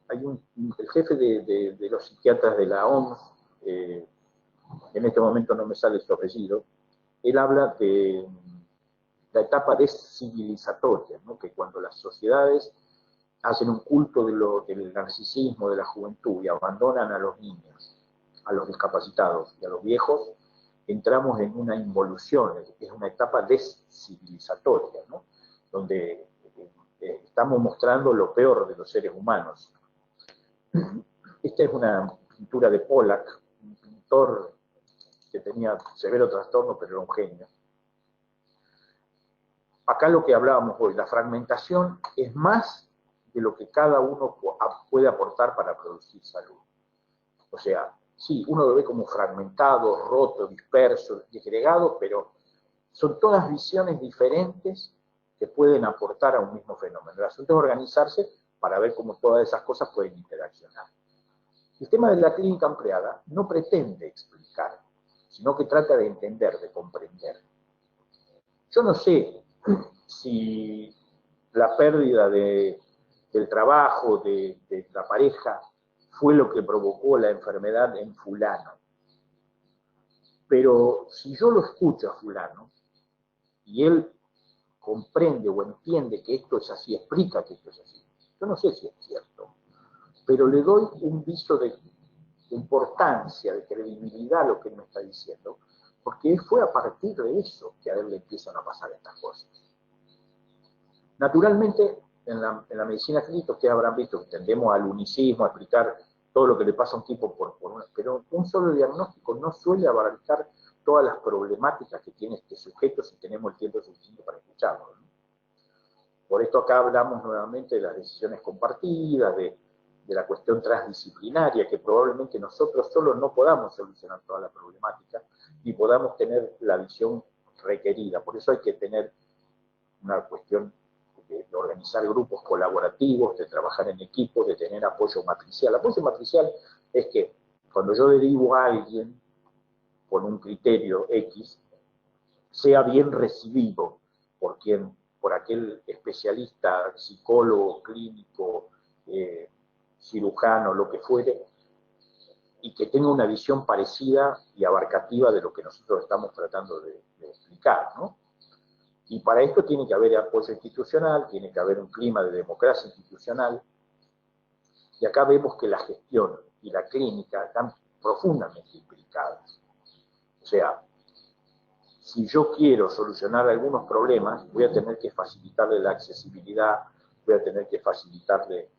El jefe de los psiquiatras de la OMS, en este momento no me sale su apellido, él habla de la etapa descivilizatoria, ¿no? Que cuando las sociedades hacen un culto del narcisismo de la juventud y abandonan a los niños, a los discapacitados y a los viejos, entramos en una involución, es una etapa descivilizatoria, ¿no? Donde estamos mostrando lo peor de los seres humanos. Esta es una pintura de Pollack, un pintor que tenía severo trastorno, pero era un genio. Acá lo que hablábamos hoy, la fragmentación es más de lo que cada uno puede aportar para producir salud. O sea, sí, uno lo ve como fragmentado, roto, disperso, disgregado, pero son todas visiones diferentes que pueden aportar a un mismo fenómeno. El asunto es organizarse para ver cómo todas esas cosas pueden interaccionar. El tema de la clínica ampliada no pretende explicar, sino que trata de entender, de comprender. Yo no sé si la pérdida del trabajo, de la pareja, fue lo que provocó la enfermedad en fulano. Pero si yo lo escucho a fulano, y él comprende o entiende que esto es así, explica que esto es así, yo no sé si es cierto, pero le doy un viso de importancia, de credibilidad a lo que él me está diciendo, porque fue a partir de eso que a él le empiezan a pasar estas cosas. Naturalmente, en la medicina clínica ustedes habrán visto que tendemos al unicismo, a explicar todo lo que le pasa a un tipo pero un solo diagnóstico no suele abarcar todas las problemáticas que tiene este sujeto si tenemos el tiempo suficiente para escucharlo, ¿no? Por esto acá hablamos nuevamente de las decisiones compartidas, de la cuestión transdisciplinaria, que probablemente nosotros solos no podamos solucionar toda la problemática, ni podamos tener la visión requerida. Por eso hay que tener una cuestión de organizar grupos colaborativos, de trabajar en equipo, de tener apoyo matricial. Apoyo matricial es que cuando yo derivo a alguien con un criterio X, sea bien recibido por aquel especialista, psicólogo, clínico, cirujano, lo que fuere, y que tenga una visión parecida y abarcativa de lo que nosotros estamos tratando de explicar, ¿no? Y para esto tiene que haber apoyo institucional, tiene que haber un clima de democracia institucional, y acá vemos que la gestión y la clínica están profundamente implicadas. O sea, si yo quiero solucionar algunos problemas, voy a tener que facilitarle la accesibilidad, voy a tener que facilitarle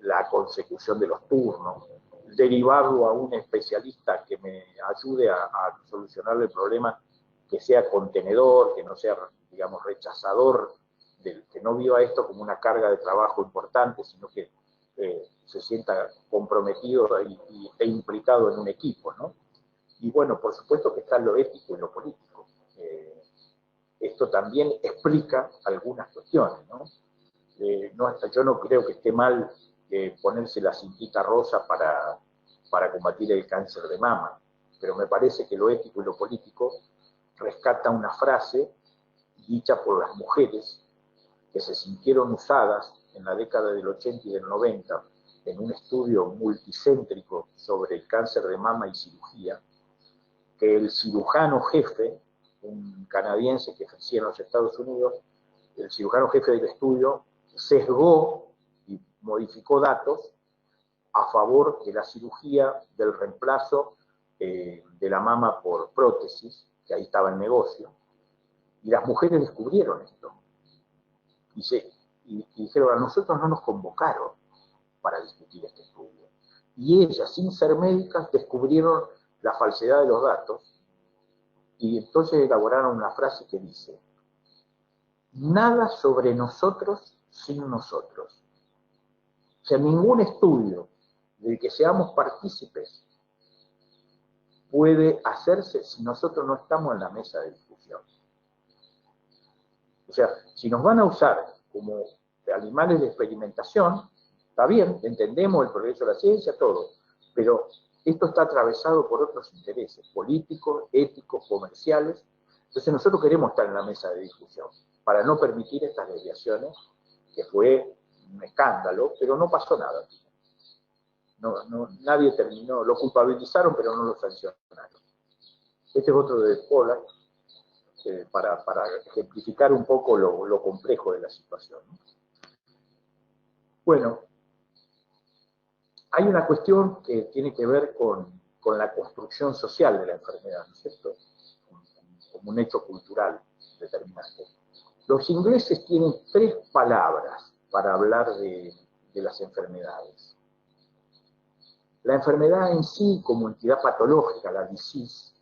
la consecución de los turnos, derivarlo a un especialista que me ayude a solucionar el problema, que sea contenedor, que no sea, digamos, rechazador, que no viva esto como una carga de trabajo importante, sino que se sienta comprometido e implicado en un equipo, ¿no? Y bueno, por supuesto que está lo ético y lo político. Esto también explica algunas cuestiones, ¿no? Yo no creo que esté mal ponerse la cintita rosa para combatir el cáncer de mama, pero me parece que lo ético y lo político rescata una frase dicha por las mujeres que se sintieron usadas en la década del 80 y del 90 en un estudio multicéntrico sobre el cáncer de mama y cirugía, que el cirujano jefe, un canadiense que ejercía en los Estados Unidos, el cirujano jefe del estudio sesgó y modificó datos a favor de la cirugía del reemplazo de la mama por prótesis, que ahí estaba el negocio, y las mujeres descubrieron esto. Y dijeron, a nosotros no nos convocaron para discutir este estudio. Y ellas, sin ser médicas, descubrieron la falsedad de los datos, y entonces elaboraron una frase que dice, nada sobre nosotros sin nosotros. O sea, ningún estudio del que seamos partícipes puede hacerse si nosotros no estamos en la mesa de discusión. O sea, si nos van a usar como animales de experimentación, está bien, entendemos el progreso de la ciencia, todo, pero esto está atravesado por otros intereses políticos, éticos, comerciales. Entonces nosotros queremos estar en la mesa de discusión para no permitir estas desviaciones, que fue un escándalo, pero no pasó nada. Nadie terminó, lo culpabilizaron, pero no lo sancionaron. Este es otro de Pollack, para ejemplificar un poco lo complejo de la situación. Bueno, hay una cuestión que tiene que ver con la construcción social de la enfermedad, ¿no es cierto? Como un hecho cultural determinante. Los ingleses tienen 3 palabras para hablar de las enfermedades. La enfermedad en sí como entidad patológica, la disease,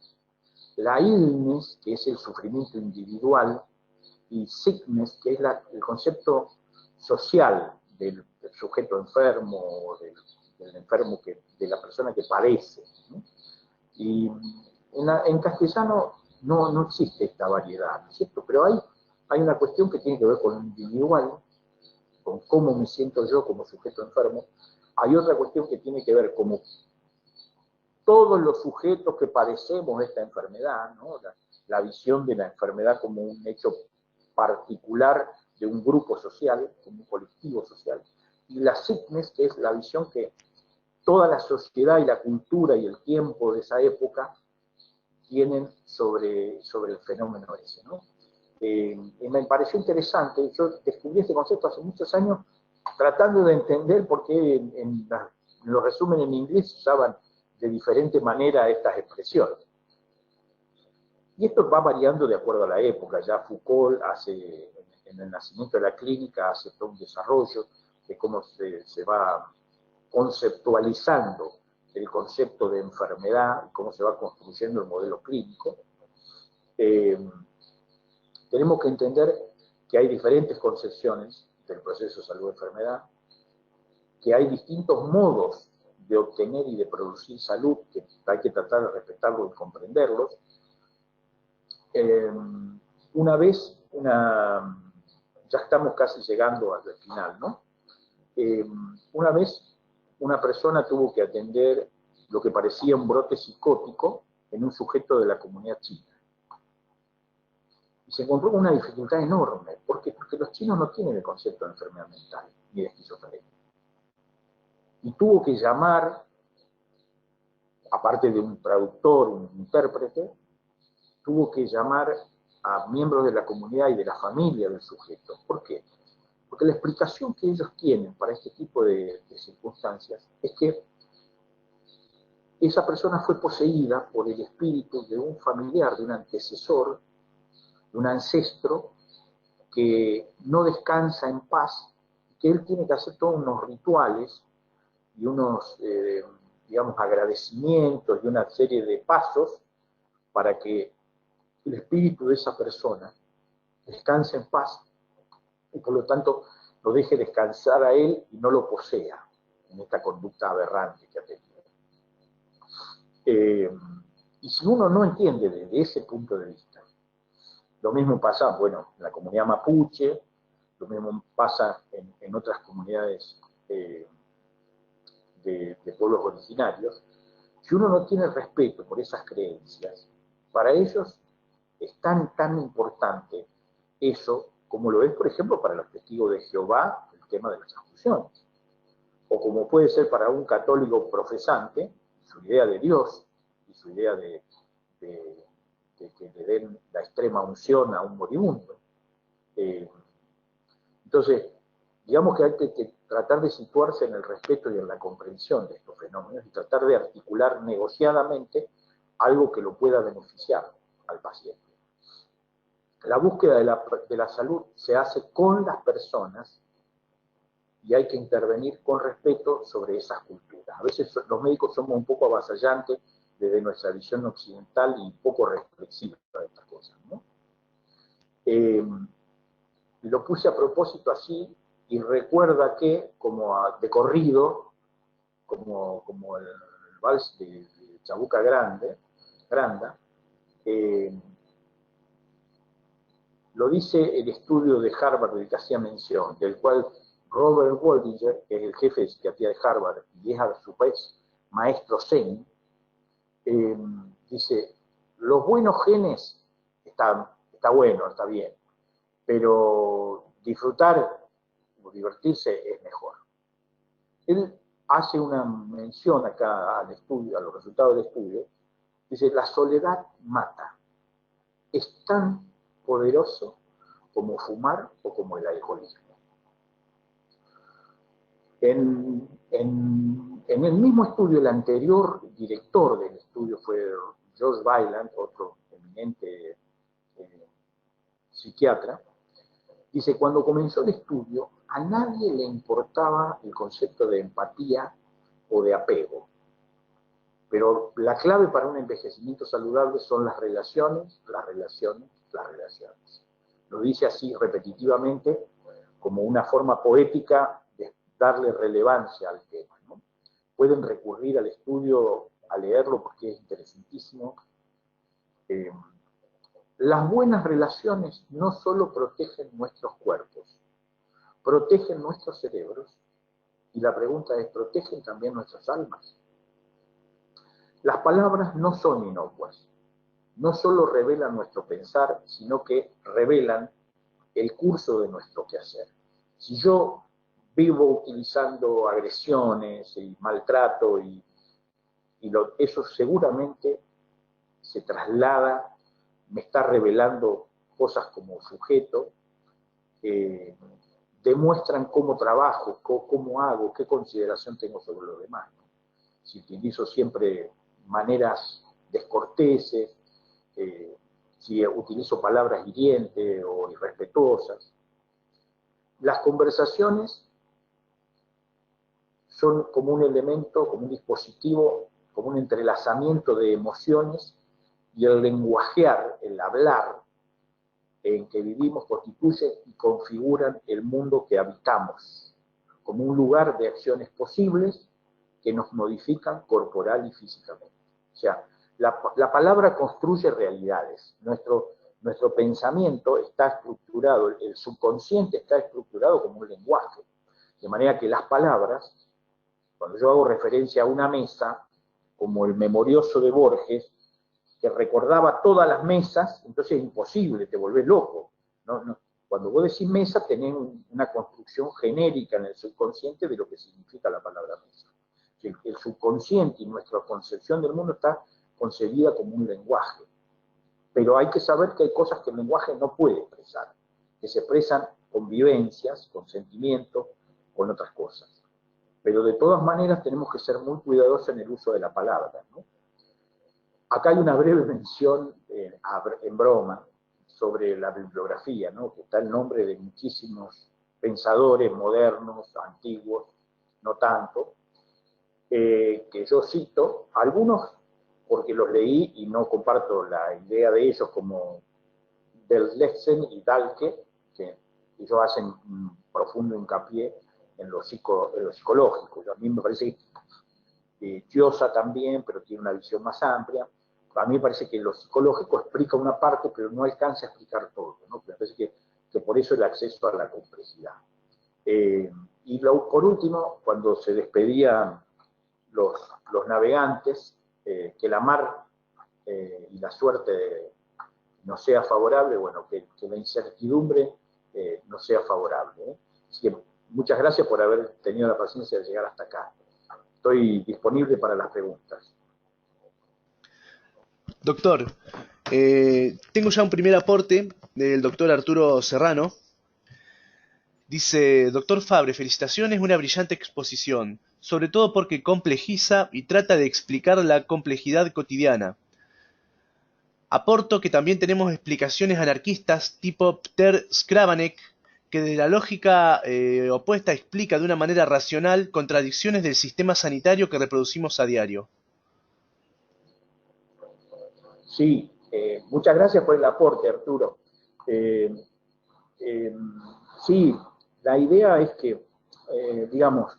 la illness, que es el sufrimiento individual, y sickness, que es el concepto social del sujeto enfermo, del enfermo, de la persona que padece, ¿no? Y en castellano no existe esta variedad, ¿no es cierto? Pero hay una cuestión que tiene que ver con lo individual, con cómo me siento yo como sujeto enfermo. Hay otra cuestión que tiene que ver como todos los sujetos que padecemos esta enfermedad, ¿no? La visión de la enfermedad como un hecho particular de un grupo social, como un colectivo social. Y la sickness, que es la visión que toda la sociedad y la cultura y el tiempo de esa época tienen sobre el fenómeno ese, ¿no? Y me pareció interesante. Yo descubrí este concepto hace muchos años tratando de entender por qué en los resúmenes en inglés usaban de diferente manera estas expresiones. Y esto va variando de acuerdo a la época. Ya Foucault en el nacimiento de la clínica, hace todo un desarrollo de cómo se va conceptualizando el concepto de enfermedad, cómo se va construyendo el modelo clínico. Tenemos que entender que hay diferentes concepciones del proceso de salud-enfermedad, que hay distintos modos de obtener y de producir salud, que hay que tratar de respetarlos y comprenderlos. Ya estamos casi llegando al final, ¿no? Una vez una persona tuvo que atender lo que parecía un brote psicótico en un sujeto de la comunidad china. Y se encontró con una dificultad enorme. ¿Por qué? Porque los chinos no tienen el concepto de enfermedad mental ni de esquizofrenia. Y tuvo que llamar, aparte de un traductor, un intérprete, tuvo que llamar a miembros de la comunidad y de la familia del sujeto. ¿Por qué? Porque la explicación que ellos tienen para este tipo de circunstancias es que esa persona fue poseída por el espíritu de un familiar, de un antecesor, un ancestro que no descansa en paz, que él tiene que hacer todos unos rituales y unos, digamos, agradecimientos y una serie de pasos para que el espíritu de esa persona descanse en paz y por lo tanto lo deje descansar a él y no lo posea en esta conducta aberrante que ha tenido. Y si uno no entiende desde ese punto de vista, lo mismo pasa, bueno, en la comunidad mapuche, lo mismo pasa en otras comunidades de pueblos originarios. Si uno no tiene respeto por esas creencias, para ellos es tan importante eso como lo es, por ejemplo, para los testigos de Jehová, el tema de las transfusiones. O como puede ser para un católico profesante, su idea de Dios y su idea de que le den la extrema unción a un moribundo. Entonces, digamos que hay que tratar de situarse en el respeto y en la comprensión de estos fenómenos y tratar de articular negociadamente algo que lo pueda beneficiar al paciente. La búsqueda de la salud se hace con las personas y hay que intervenir con respeto sobre esas culturas. A veces los médicos somos un poco avasallantes desde nuestra visión occidental y poco reflexivos para estas cosas, ¿no? Lo puse a propósito así y recuerda que, de corrido, como el vals de Chabuca Granda, lo dice el estudio de Harvard del que hacía mención, del cual Robert Waldinger, que es el jefe de psiquiatría de Harvard y es a su vez maestro Zen, dice, los buenos genes está bueno, está bien, pero disfrutar o divertirse es mejor. Él hace una mención acá al estudio, a los resultados del estudio, dice, la soledad mata. Es tan poderoso como fumar o como el alcoholismo. En el mismo estudio, el anterior director del estudio fue George Weiland, otro eminente psiquiatra, dice, cuando comenzó el estudio, a nadie le importaba el concepto de empatía o de apego. Pero la clave para un envejecimiento saludable son las relaciones, las relaciones, las relaciones. Lo dice así repetitivamente, como una forma poética de darle relevancia al tema, ¿no? Pueden recurrir al estudio a leerlo porque es interesantísimo. Las buenas relaciones no solo protegen nuestros cuerpos, protegen nuestros cerebros, y la pregunta es, ¿protegen también nuestras almas? Las palabras no son inocuas, no solo revelan nuestro pensar, sino que revelan el curso de nuestro quehacer. Si yo vivo utilizando agresiones y maltrato, eso seguramente se traslada, me está revelando cosas como sujeto, demuestran cómo trabajo, cómo hago, qué consideración tengo sobre los demás, ¿no? Si utilizo siempre maneras descorteses, si utilizo palabras hirientes o irrespetuosas. Las conversaciones son como un elemento, como un dispositivo, como un entrelazamiento de emociones, y el lenguajear, el hablar en que vivimos constituye y configuran el mundo que habitamos, como un lugar de acciones posibles que nos modifican corporal y físicamente. O sea, la palabra construye realidades. Nuestro pensamiento está estructurado, el subconsciente está estructurado como un lenguaje. De manera que las palabras, cuando yo hago referencia a una mesa, como el memorioso de Borges, que recordaba todas las mesas, entonces es imposible, te volvés loco. No. Cuando vos decís mesa, tenés una construcción genérica en el subconsciente de lo que significa la palabra mesa. El subconsciente y nuestra concepción del mundo está concebida como un lenguaje. Pero hay que saber que hay cosas que el lenguaje no puede expresar, que se expresan con vivencias, con sentimientos, con otras cosas. Pero de todas maneras tenemos que ser muy cuidadosos en el uso de la palabra, ¿no? Acá hay una breve mención en broma sobre la bibliografía, ¿no? Que está el nombre de muchísimos pensadores modernos, antiguos, no tanto, que yo cito, algunos porque los leí y no comparto la idea de ellos, como Deleuze y Dahlke, que ellos hacen un profundo hincapié en lo psicológico. A mí me parece que Giosa también, pero tiene una visión más amplia. A mí me parece que lo psicológico explica una parte, pero no alcanza a explicar todo, ¿no? Me parece que por eso el acceso a la complejidad. Por último, cuando se despedían los navegantes, que la mar y la suerte no sea favorable, bueno, que la incertidumbre no sea favorable. Así que muchas gracias por haber tenido la paciencia de llegar hasta acá. Estoy disponible para las preguntas. Doctor, tengo ya un primer aporte del doctor Arturo Serrano. Dice, doctor Fabre, felicitaciones, una brillante exposición, sobre todo porque complejiza y trata de explicar la complejidad cotidiana. Aporto que también tenemos explicaciones anarquistas tipo Pter Skrabanek, que de la lógica opuesta explica de una manera racional contradicciones del sistema sanitario que reproducimos a diario. Sí, muchas gracias por el aporte, Arturo. Sí, la idea es que, digamos,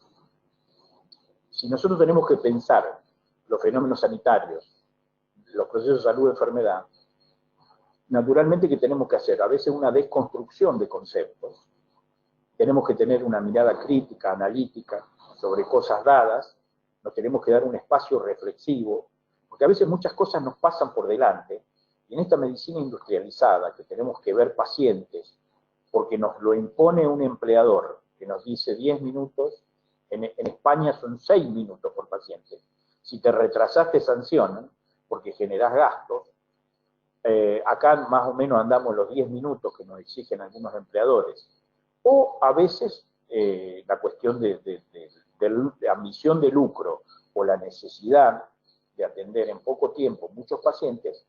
si nosotros tenemos que pensar los fenómenos sanitarios, los procesos de salud y enfermedad, naturalmente que tenemos que hacer a veces una desconstrucción de conceptos. Tenemos que tener una mirada crítica, analítica, sobre cosas dadas, nos tenemos que dar un espacio reflexivo, porque a veces muchas cosas nos pasan por delante, y en esta medicina industrializada, que tenemos que ver pacientes, porque nos lo impone un empleador, que nos dice 10 minutos, en España son 6 minutos por paciente. Si te retrasás te sancionan, porque generás gastos. Acá más o menos andamos los 10 minutos que nos exigen algunos empleadores. O a veces la cuestión de ambición de lucro o la necesidad de atender en poco tiempo muchos pacientes,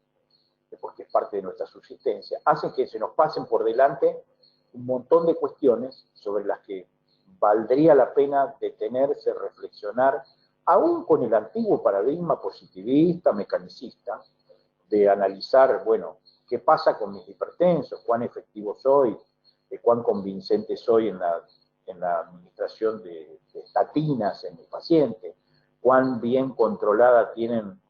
porque es parte de nuestra subsistencia, hacen que se nos pasen por delante un montón de cuestiones sobre las que valdría la pena detenerse, reflexionar, aún con el antiguo paradigma positivista, mecanicista, de analizar, bueno, qué pasa con mis hipertensos, cuán efectivo soy, cuán convincente soy en la administración de estatinas en mi paciente, cuán bien controlada tienen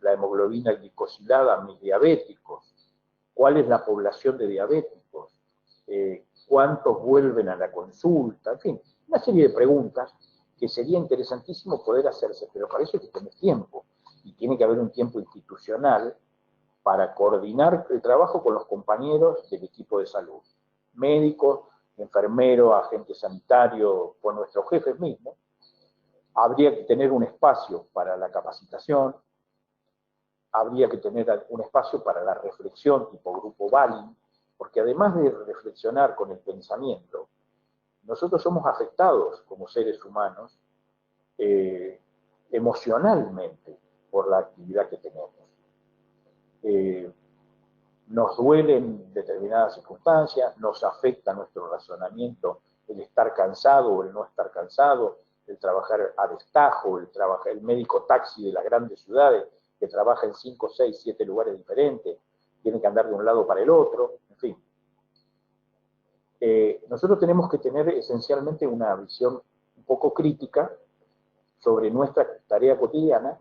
la hemoglobina glicosilada mis diabéticos, cuál es la población de diabéticos, cuántos vuelven a la consulta, en fin, una serie de preguntas que sería interesantísimo poder hacerse, pero para eso hay que tener tiempo, y tiene que haber un tiempo institucional para coordinar el trabajo con los compañeros del equipo de salud, médicos, enfermeros, agentes sanitarios, con nuestros jefes mismos. Habría que tener un espacio para la capacitación, habría que tener un espacio para la reflexión tipo grupo Balin, porque además de reflexionar con el pensamiento, nosotros somos afectados como seres humanos emocionalmente por la actividad que tenemos. Nos duelen determinadas circunstancias, nos afecta nuestro razonamiento el estar cansado o el no estar cansado, el trabajar a destajo, el médico taxi de las grandes ciudades que trabaja en 5, 6, 7 lugares diferentes, tiene que andar de un lado para el otro, en fin. Nosotros tenemos que tener esencialmente una visión un poco crítica sobre nuestra tarea cotidiana,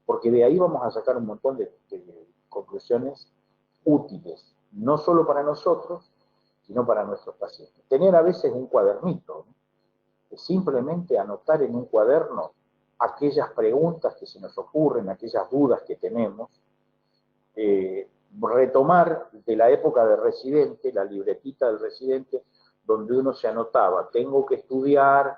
porque de ahí vamos a sacar un montón de conclusiones útiles, no solo para nosotros, sino para nuestros pacientes. Tener a veces un cuadernito, ¿no? Simplemente anotar en un cuaderno aquellas preguntas que se nos ocurren, aquellas dudas que tenemos, retomar de la época de residente, la libretita del residente, donde uno se anotaba, tengo que estudiar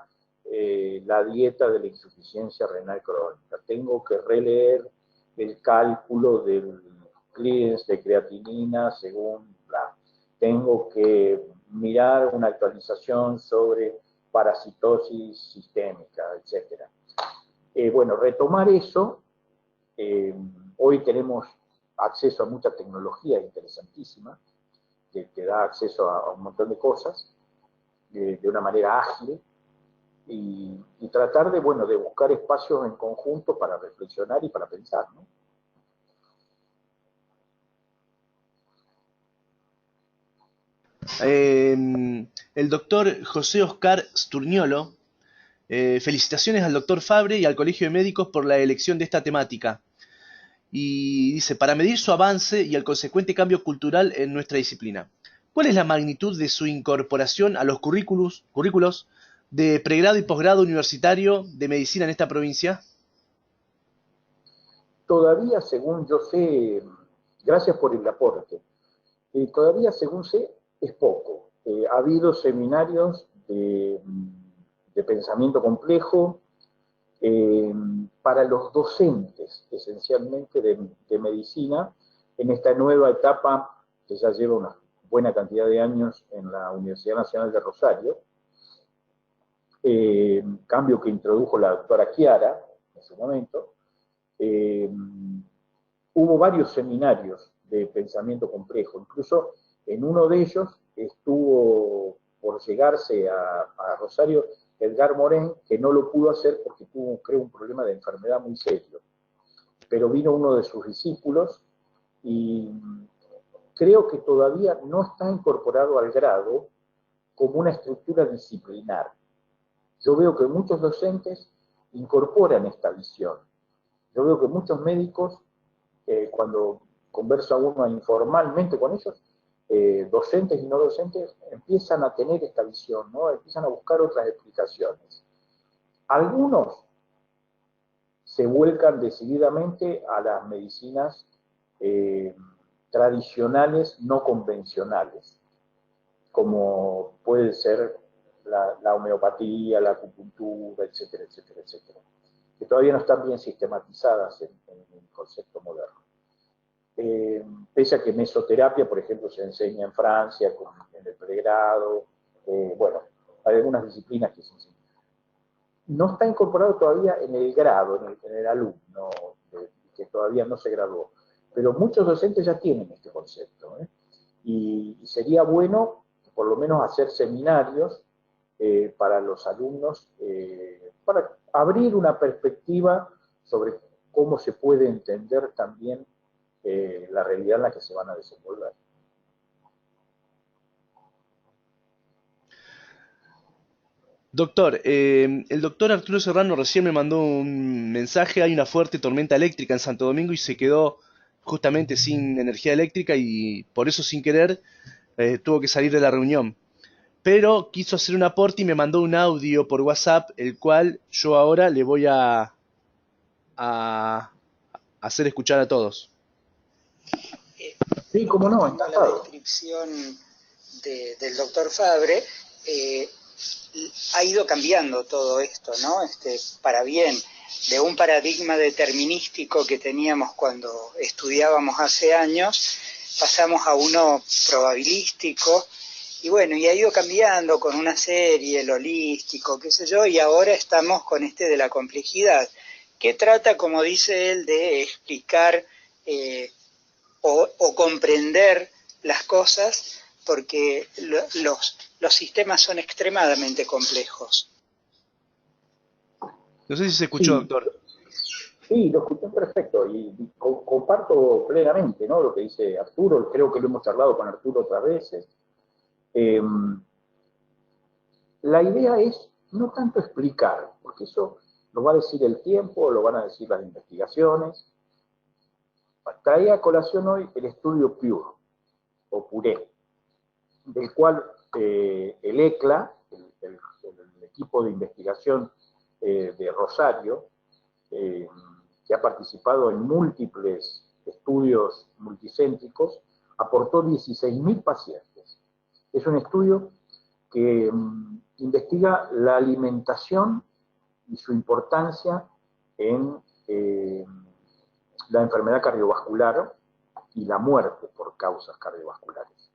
la dieta de la insuficiencia renal crónica, tengo que releer el cálculo del clearance de creatinina según la, tengo que mirar una actualización sobre parasitosis sistémica, etc. Bueno, retomar eso, hoy tenemos acceso a mucha tecnología interesantísima, te da acceso a un montón de cosas de una manera ágil y tratar de, bueno, de buscar espacios en conjunto para reflexionar y para pensar, ¿no? El doctor José Oscar Sturniolo, felicitaciones al doctor Fabre y al Colegio de Médicos por la elección de esta temática. Y dice, para medir su avance y el consecuente cambio cultural en nuestra disciplina, ¿cuál es la magnitud de su incorporación a los currículos de pregrado y posgrado universitario de medicina en esta provincia? Todavía, según yo sé, gracias por el aporte, todavía, según sé, es poco. Ha habido seminarios de pensamiento complejo para los docentes, esencialmente de medicina, en esta nueva etapa que ya lleva una buena cantidad de años en la Universidad Nacional de Rosario, cambio que introdujo la doctora Chiara en su momento. Hubo varios seminarios de pensamiento complejo, incluso en uno de ellos estuvo por llegarse a Rosario Edgar Morén, que no lo pudo hacer porque tuvo, creo, un problema de enfermedad muy serio. Pero vino uno de sus discípulos y creo que todavía no está incorporado al grado como una estructura disciplinar. Yo veo que muchos docentes incorporan esta visión. Yo veo que muchos médicos, cuando conversa uno informalmente con ellos, docentes y no docentes, empiezan a tener esta visión, ¿no? Empiezan a buscar otras explicaciones. Algunos se vuelcan decididamente a las medicinas eh, tradicionales no convencionales, como puede ser la homeopatía, la acupuntura, etcétera, etcétera, etcétera, que todavía no están bien sistematizadas en el concepto moderno. Pese a que mesoterapia, por ejemplo, se enseña en Francia, en el pregrado, bueno, hay algunas disciplinas que se enseñan. No está incorporado todavía en el grado, en el alumno, que todavía no se graduó. Pero muchos docentes ya tienen este concepto, ¿eh? Y sería bueno, por lo menos, hacer seminarios para los alumnos, para abrir una perspectiva sobre cómo se puede entender también la realidad en la que se van a desenvolver. Doctor, el doctor Arturo Serrano recién me mandó un mensaje, hay una fuerte tormenta eléctrica en Santo Domingo y se quedó justamente sin energía eléctrica y por eso sin querer tuvo que salir de la reunión. Pero quiso hacer un aporte y me mandó un audio por WhatsApp, el cual yo ahora le voy a hacer escuchar a todos. Sí, cómo no, Tomando la encantado. descripción del doctor Fabre, ha ido cambiando todo esto, ¿no? Para bien, de un paradigma determinístico que teníamos cuando estudiábamos hace años, pasamos a uno probabilístico, y bueno, y ha ido cambiando con una serie, el holístico, qué sé yo, y ahora estamos con de la complejidad, que trata, como dice él, de explicar o comprender las cosas, porque los sistemas son extremadamente complejos. No sé si se escuchó, Sí, doctor. sí, lo escuché perfecto y comparto plenamente, ¿no? Lo que dice Arturo, creo que lo hemos charlado con Arturo otras veces. Eh, la idea es no tanto explicar, porque eso lo va a decir el tiempo, lo van a decir las investigaciones. Traía a colación hoy el estudio PURE, o PURE, del cual el ECLA, el equipo de investigación de Rosario, que ha participado en múltiples estudios multicéntricos, aportó 16.000 pacientes. Es un estudio que investiga la alimentación y su importancia en la enfermedad cardiovascular y la muerte por causas cardiovasculares.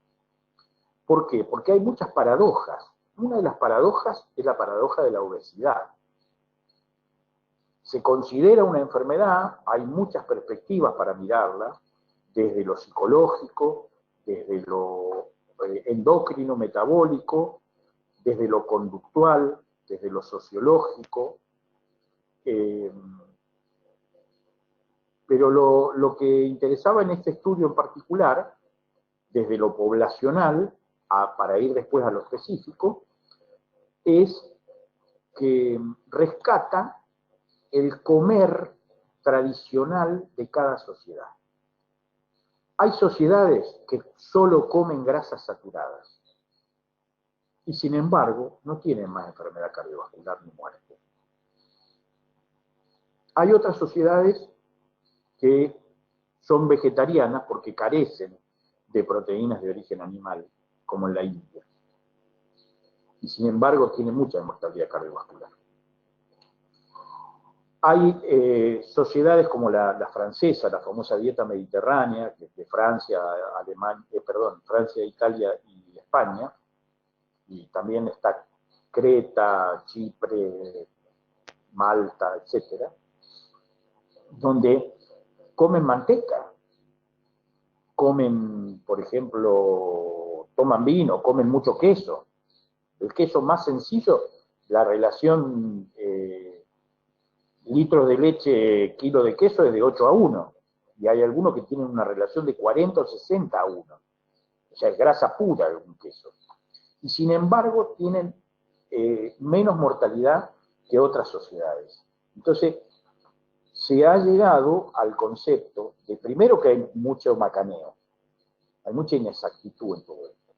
¿Por qué? Porque hay muchas paradojas. Una de las paradojas es la paradoja de la obesidad. Se considera una enfermedad, hay muchas perspectivas para mirarla, desde lo psicológico, desde lo endocrino, metabólico, desde lo conductual, desde lo sociológico, pero lo que interesaba en este estudio en particular, desde lo poblacional, para ir después a lo específico, es que rescata el comer tradicional de cada sociedad. Hay sociedades que solo comen grasas saturadas y sin embargo no tienen más enfermedad cardiovascular ni muerte. Hay otras sociedades que son vegetarianas porque carecen de proteínas de origen animal, como en la India, y sin embargo tienen mucha mortalidad cardiovascular. Hay sociedades como la francesa, la famosa dieta mediterránea, que es de Francia, Francia, Italia y España, y también está Creta, Chipre, Malta, etcétera, donde comen manteca, comen, por ejemplo, toman vino, comen mucho queso. El queso más sencillo, la relación litros de leche, kilo de queso es de 8:1, y hay algunos que tienen una relación de 40 o 60:1, o sea, es grasa pura un queso. Y sin embargo tienen menos mortalidad que otras sociedades. Entonces, se ha llegado al concepto de, primero, que hay mucho macaneo, hay mucha inexactitud en todo esto.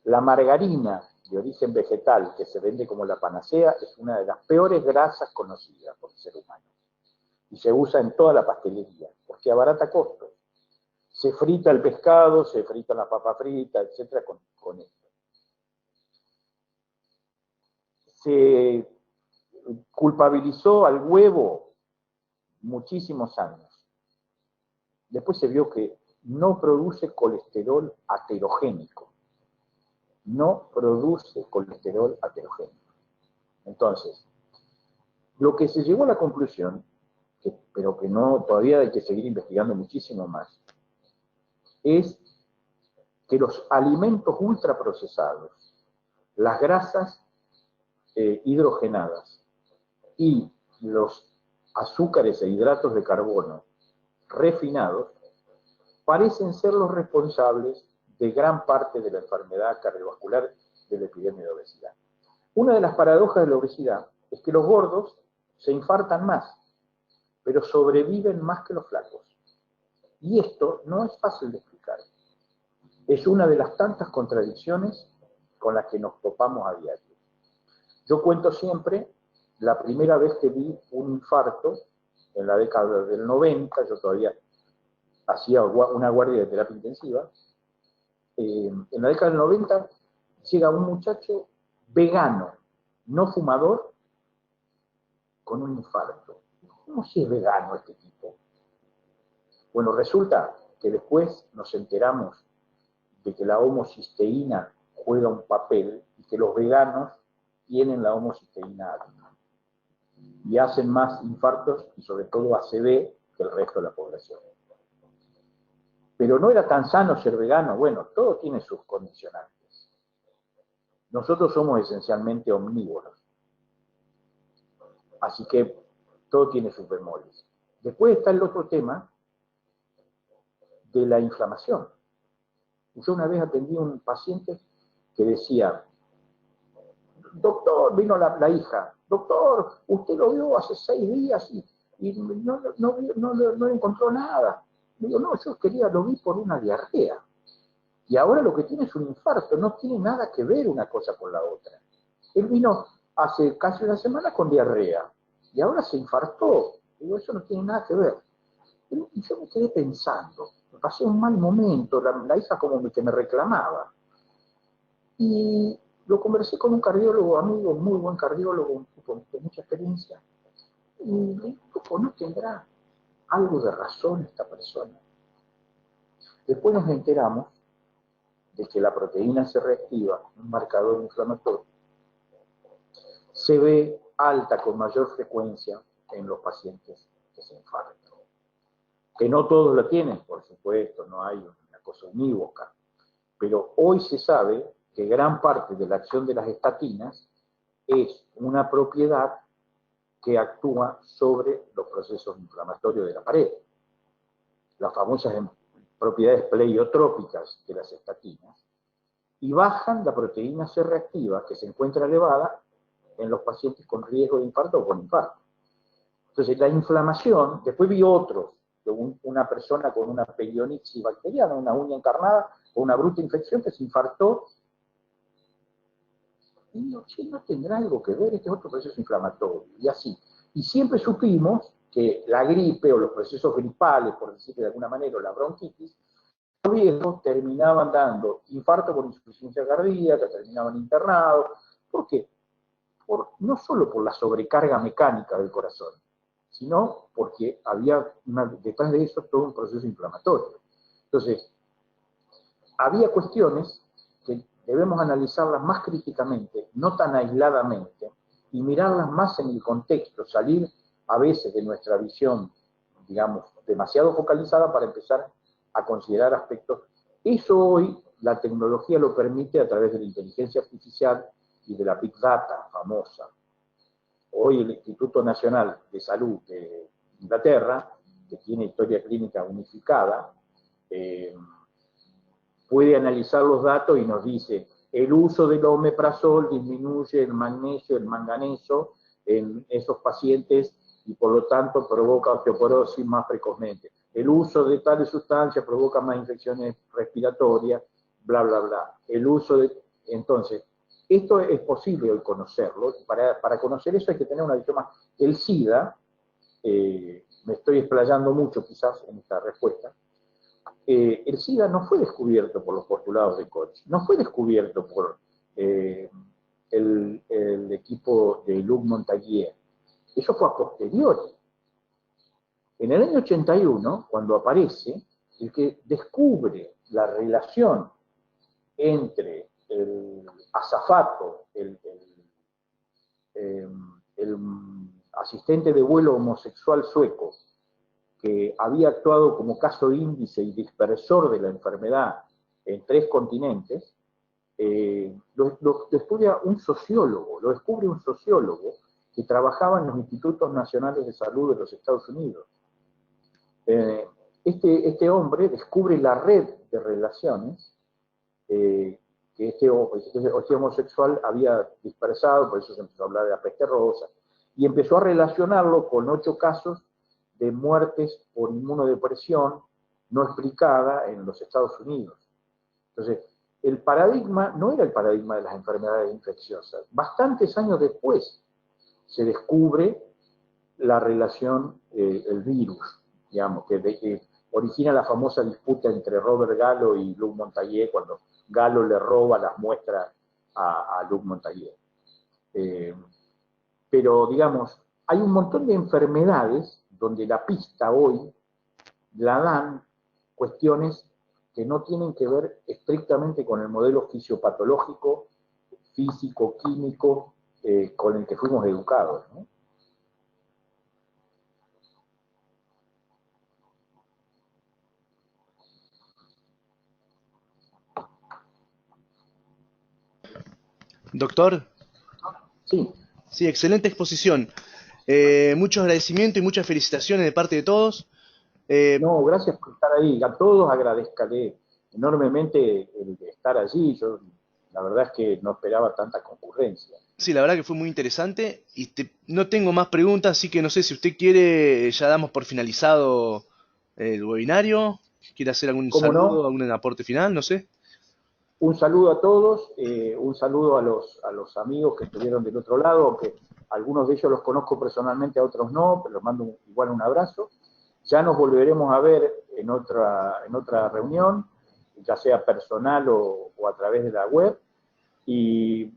La margarina de origen vegetal, que se vende como la panacea, es una de las peores grasas conocidas por el ser humano. Y se usa en toda la pastelería, porque abarata costos. Se frita el pescado, se frita la papa frita, etcétera, con esto. Se culpabilizó al huevo muchísimos años. Después se vio que no produce colesterol aterogénico. No produce colesterol aterogénico. Entonces, lo que se llegó a la conclusión, pero que no, todavía hay que seguir investigando muchísimo más, es que los alimentos ultraprocesados, las grasas hidrogenadas y los azúcares e hidratos de carbono refinados parecen ser los responsables de gran parte de la enfermedad cardiovascular de la epidemia de obesidad. Una de las paradojas de la obesidad es que los gordos se infartan más, pero sobreviven más que los flacos. Y esto no es fácil de explicar. Es una de las tantas contradicciones con las que nos topamos a diario. Yo cuento siempre la primera vez que vi un infarto en la década del 90, yo todavía hacía una guardia de terapia intensiva. En la década del 90 llega un muchacho vegano, no fumador, con un infarto. ¿Cómo si es vegano este tipo? Bueno, resulta que después nos enteramos de que la homocisteína juega un papel y que los veganos tienen la homocisteína alta y hacen más infartos y sobre todo ACV que el resto de la población. Pero no era tan sano ser vegano. Bueno, todo tiene sus condicionantes. Nosotros somos esencialmente omnívoros. Así que todo tiene sus bemoles. Después está el otro tema de la inflamación. Yo una vez atendí a un paciente que decía, doctor, vino la hija, doctor, usted lo vio hace 6 días y no encontró nada. Digo, no, yo lo vi por una diarrea. Y ahora lo que tiene es un infarto, no tiene nada que ver una cosa con la otra. Él vino hace casi una semana con diarrea y ahora se infartó. Digo, eso no tiene nada que ver. Y yo me quedé pensando, me pasé un mal momento, la hija como que me reclamaba. Y lo conversé con un cardiólogo amigo, muy buen cardiólogo, un tipo de mucha experiencia. Y le dije, ¿no tendrá algo de razón esta persona? Después nos enteramos de que la proteína C reactiva, un marcador inflamatorio, se ve alta con mayor frecuencia en los pacientes que se infartan. Que no todos la tienen, por supuesto, no hay una cosa unívoca, pero hoy se sabe que gran parte de la acción de las estatinas es una propiedad que actúa sobre los procesos inflamatorios de la pared. Las famosas propiedades pleiotrópicas de las estatinas, y bajan la proteína C reactiva que se encuentra elevada en los pacientes con riesgo de infarto o con infarto. Entonces, la inflamación, después vi otros, una persona con una perionitis bacteriana, una uña encarnada, o una bruta infección que se infartó, y digo, che, no tendrá algo que ver, este es otro proceso inflamatorio, y así. Y siempre supimos que la gripe o los procesos gripales, por decirlo de alguna manera, o la bronquitis, los viejos terminaban dando infarto por insuficiencia cardíaca, terminaban internados. ¿Por qué? No solo por la sobrecarga mecánica del corazón, sino porque había detrás de eso todo un proceso inflamatorio. Entonces, había cuestiones que debemos analizarlas más críticamente, no tan aisladamente, y mirarlas más en el contexto, salir a veces de nuestra visión, digamos, demasiado focalizada para empezar a considerar aspectos. Eso hoy la tecnología lo permite a través de la inteligencia artificial y de la Big Data famosa. Hoy el Instituto Nacional de Salud de Inglaterra, que tiene historia clínica unificada, puede analizar los datos y nos dice el uso del omeprazol disminuye el magnesio, el manganeso en esos pacientes y por lo tanto provoca osteoporosis más precozmente. El uso de tales sustancias provoca más infecciones respiratorias, bla, bla, bla. El uso de... Entonces, esto es posible hoy conocerlo. Para conocer eso hay que tener una visión más. El SIDA, me estoy explayando mucho quizás en esta respuesta, el SIDA no fue descubierto por los postulados de Koch, no fue descubierto por el equipo de Luc Montagnier, eso fue a posteriori. En el año 81, cuando aparece, el que descubre la relación entre el azafato, el asistente de vuelo homosexual sueco, que había actuado como caso índice y dispersor de la enfermedad en 3 continentes, lo estudia un sociólogo, lo descubre un sociólogo que trabajaba en los Institutos Nacionales de Salud de los Estados Unidos. Este hombre descubre la red de relaciones que este homosexual había dispersado, por eso se empezó a hablar de la peste rosa, y empezó a relacionarlo con 8 casos de muertes por inmunodepresión no explicada en los Estados Unidos. Entonces, el paradigma no era el paradigma de las enfermedades infecciosas. Bastantes años después se descubre la relación, el virus, digamos, que origina la famosa disputa entre Robert Gallo y Luc Montagnier, cuando Gallo le roba las muestras a Luc Montagnier. Pero, digamos, hay un montón de enfermedades donde la pista hoy la dan cuestiones que no tienen que ver estrictamente con el modelo fisiopatológico, físico, químico, con el que fuimos educados, ¿no? Doctor, Sí. sí, excelente exposición. Mucho agradecimiento y muchas felicitaciones de parte de todos. No, gracias por estar ahí. A todos agradezcale enormemente el de estar allí. Yo, la verdad es que no esperaba tanta concurrencia. Sí, la verdad que fue muy interesante y no tengo más preguntas, así que no sé si usted quiere, ya damos por finalizado el webinario. ¿Quiere hacer algún ¿Cómo saludo, no? algún aporte final? No sé. Un saludo a todos, un saludo a los amigos que estuvieron del otro lado, aunque algunos de ellos los conozco personalmente, a otros no, pero les mando igual un abrazo. Ya nos volveremos a ver en otra reunión, ya sea personal o a través de la web, y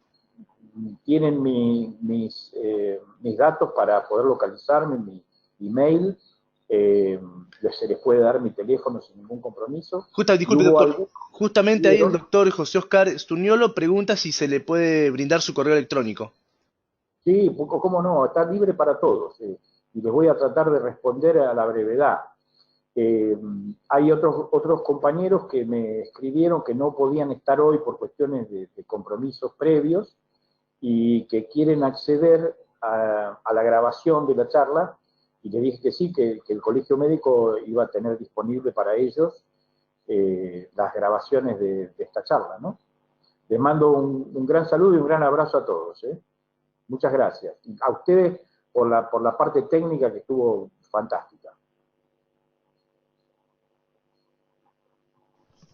tienen mis datos para poder localizarme, mi email, se les puede dar mi teléfono sin ningún compromiso. Y Disculpe, hubo doctor. algo Justamente ahí el vieron. doctor José Oscar Stuñolo pregunta si se le puede brindar su correo electrónico. Sí, cómo no, está libre para todos. Y les voy a tratar de responder a la brevedad. Hay otros compañeros que me escribieron que no podían estar hoy por cuestiones de compromisos previos y que quieren acceder a la grabación de la charla, y le dije que sí, que el Colegio Médico iba a tener disponible para ellos las grabaciones de esta charla, ¿no? Les mando un gran saludo y un gran abrazo a todos, ¿eh? Muchas gracias. Y a ustedes por la parte técnica que estuvo fantástica.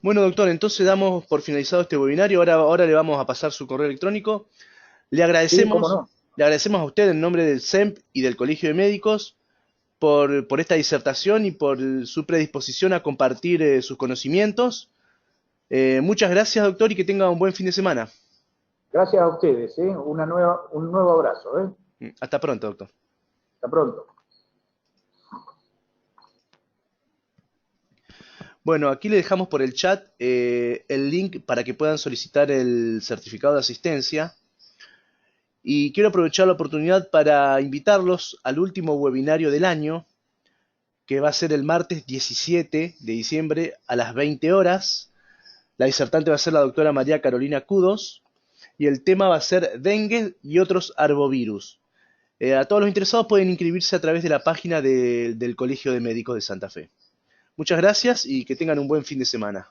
Bueno, doctor, entonces damos por finalizado este webinario. Ahora le vamos a pasar su correo electrónico. Le Sí, cómo agradecemos, no. le agradecemos a usted en nombre del CEMP y del Colegio de Médicos por esta disertación y por su predisposición a compartir sus conocimientos. Muchas gracias, doctor, y que tenga un buen fin de semana. Gracias a ustedes, ¿eh? Un nuevo abrazo, ¿eh? Hasta pronto, doctor. Hasta pronto. Bueno, aquí le dejamos por el chat el link para que puedan solicitar el certificado de asistencia. Y quiero aprovechar la oportunidad para invitarlos al último webinario del año, que va a ser el martes 17 de diciembre a las 20 horas. La disertante va a ser la doctora María Carolina Kudos y el tema va a ser dengue y otros arbovirus. A todos los interesados pueden inscribirse a través de la página del Colegio de Médicos de Santa Fe. Muchas gracias y que tengan un buen fin de semana.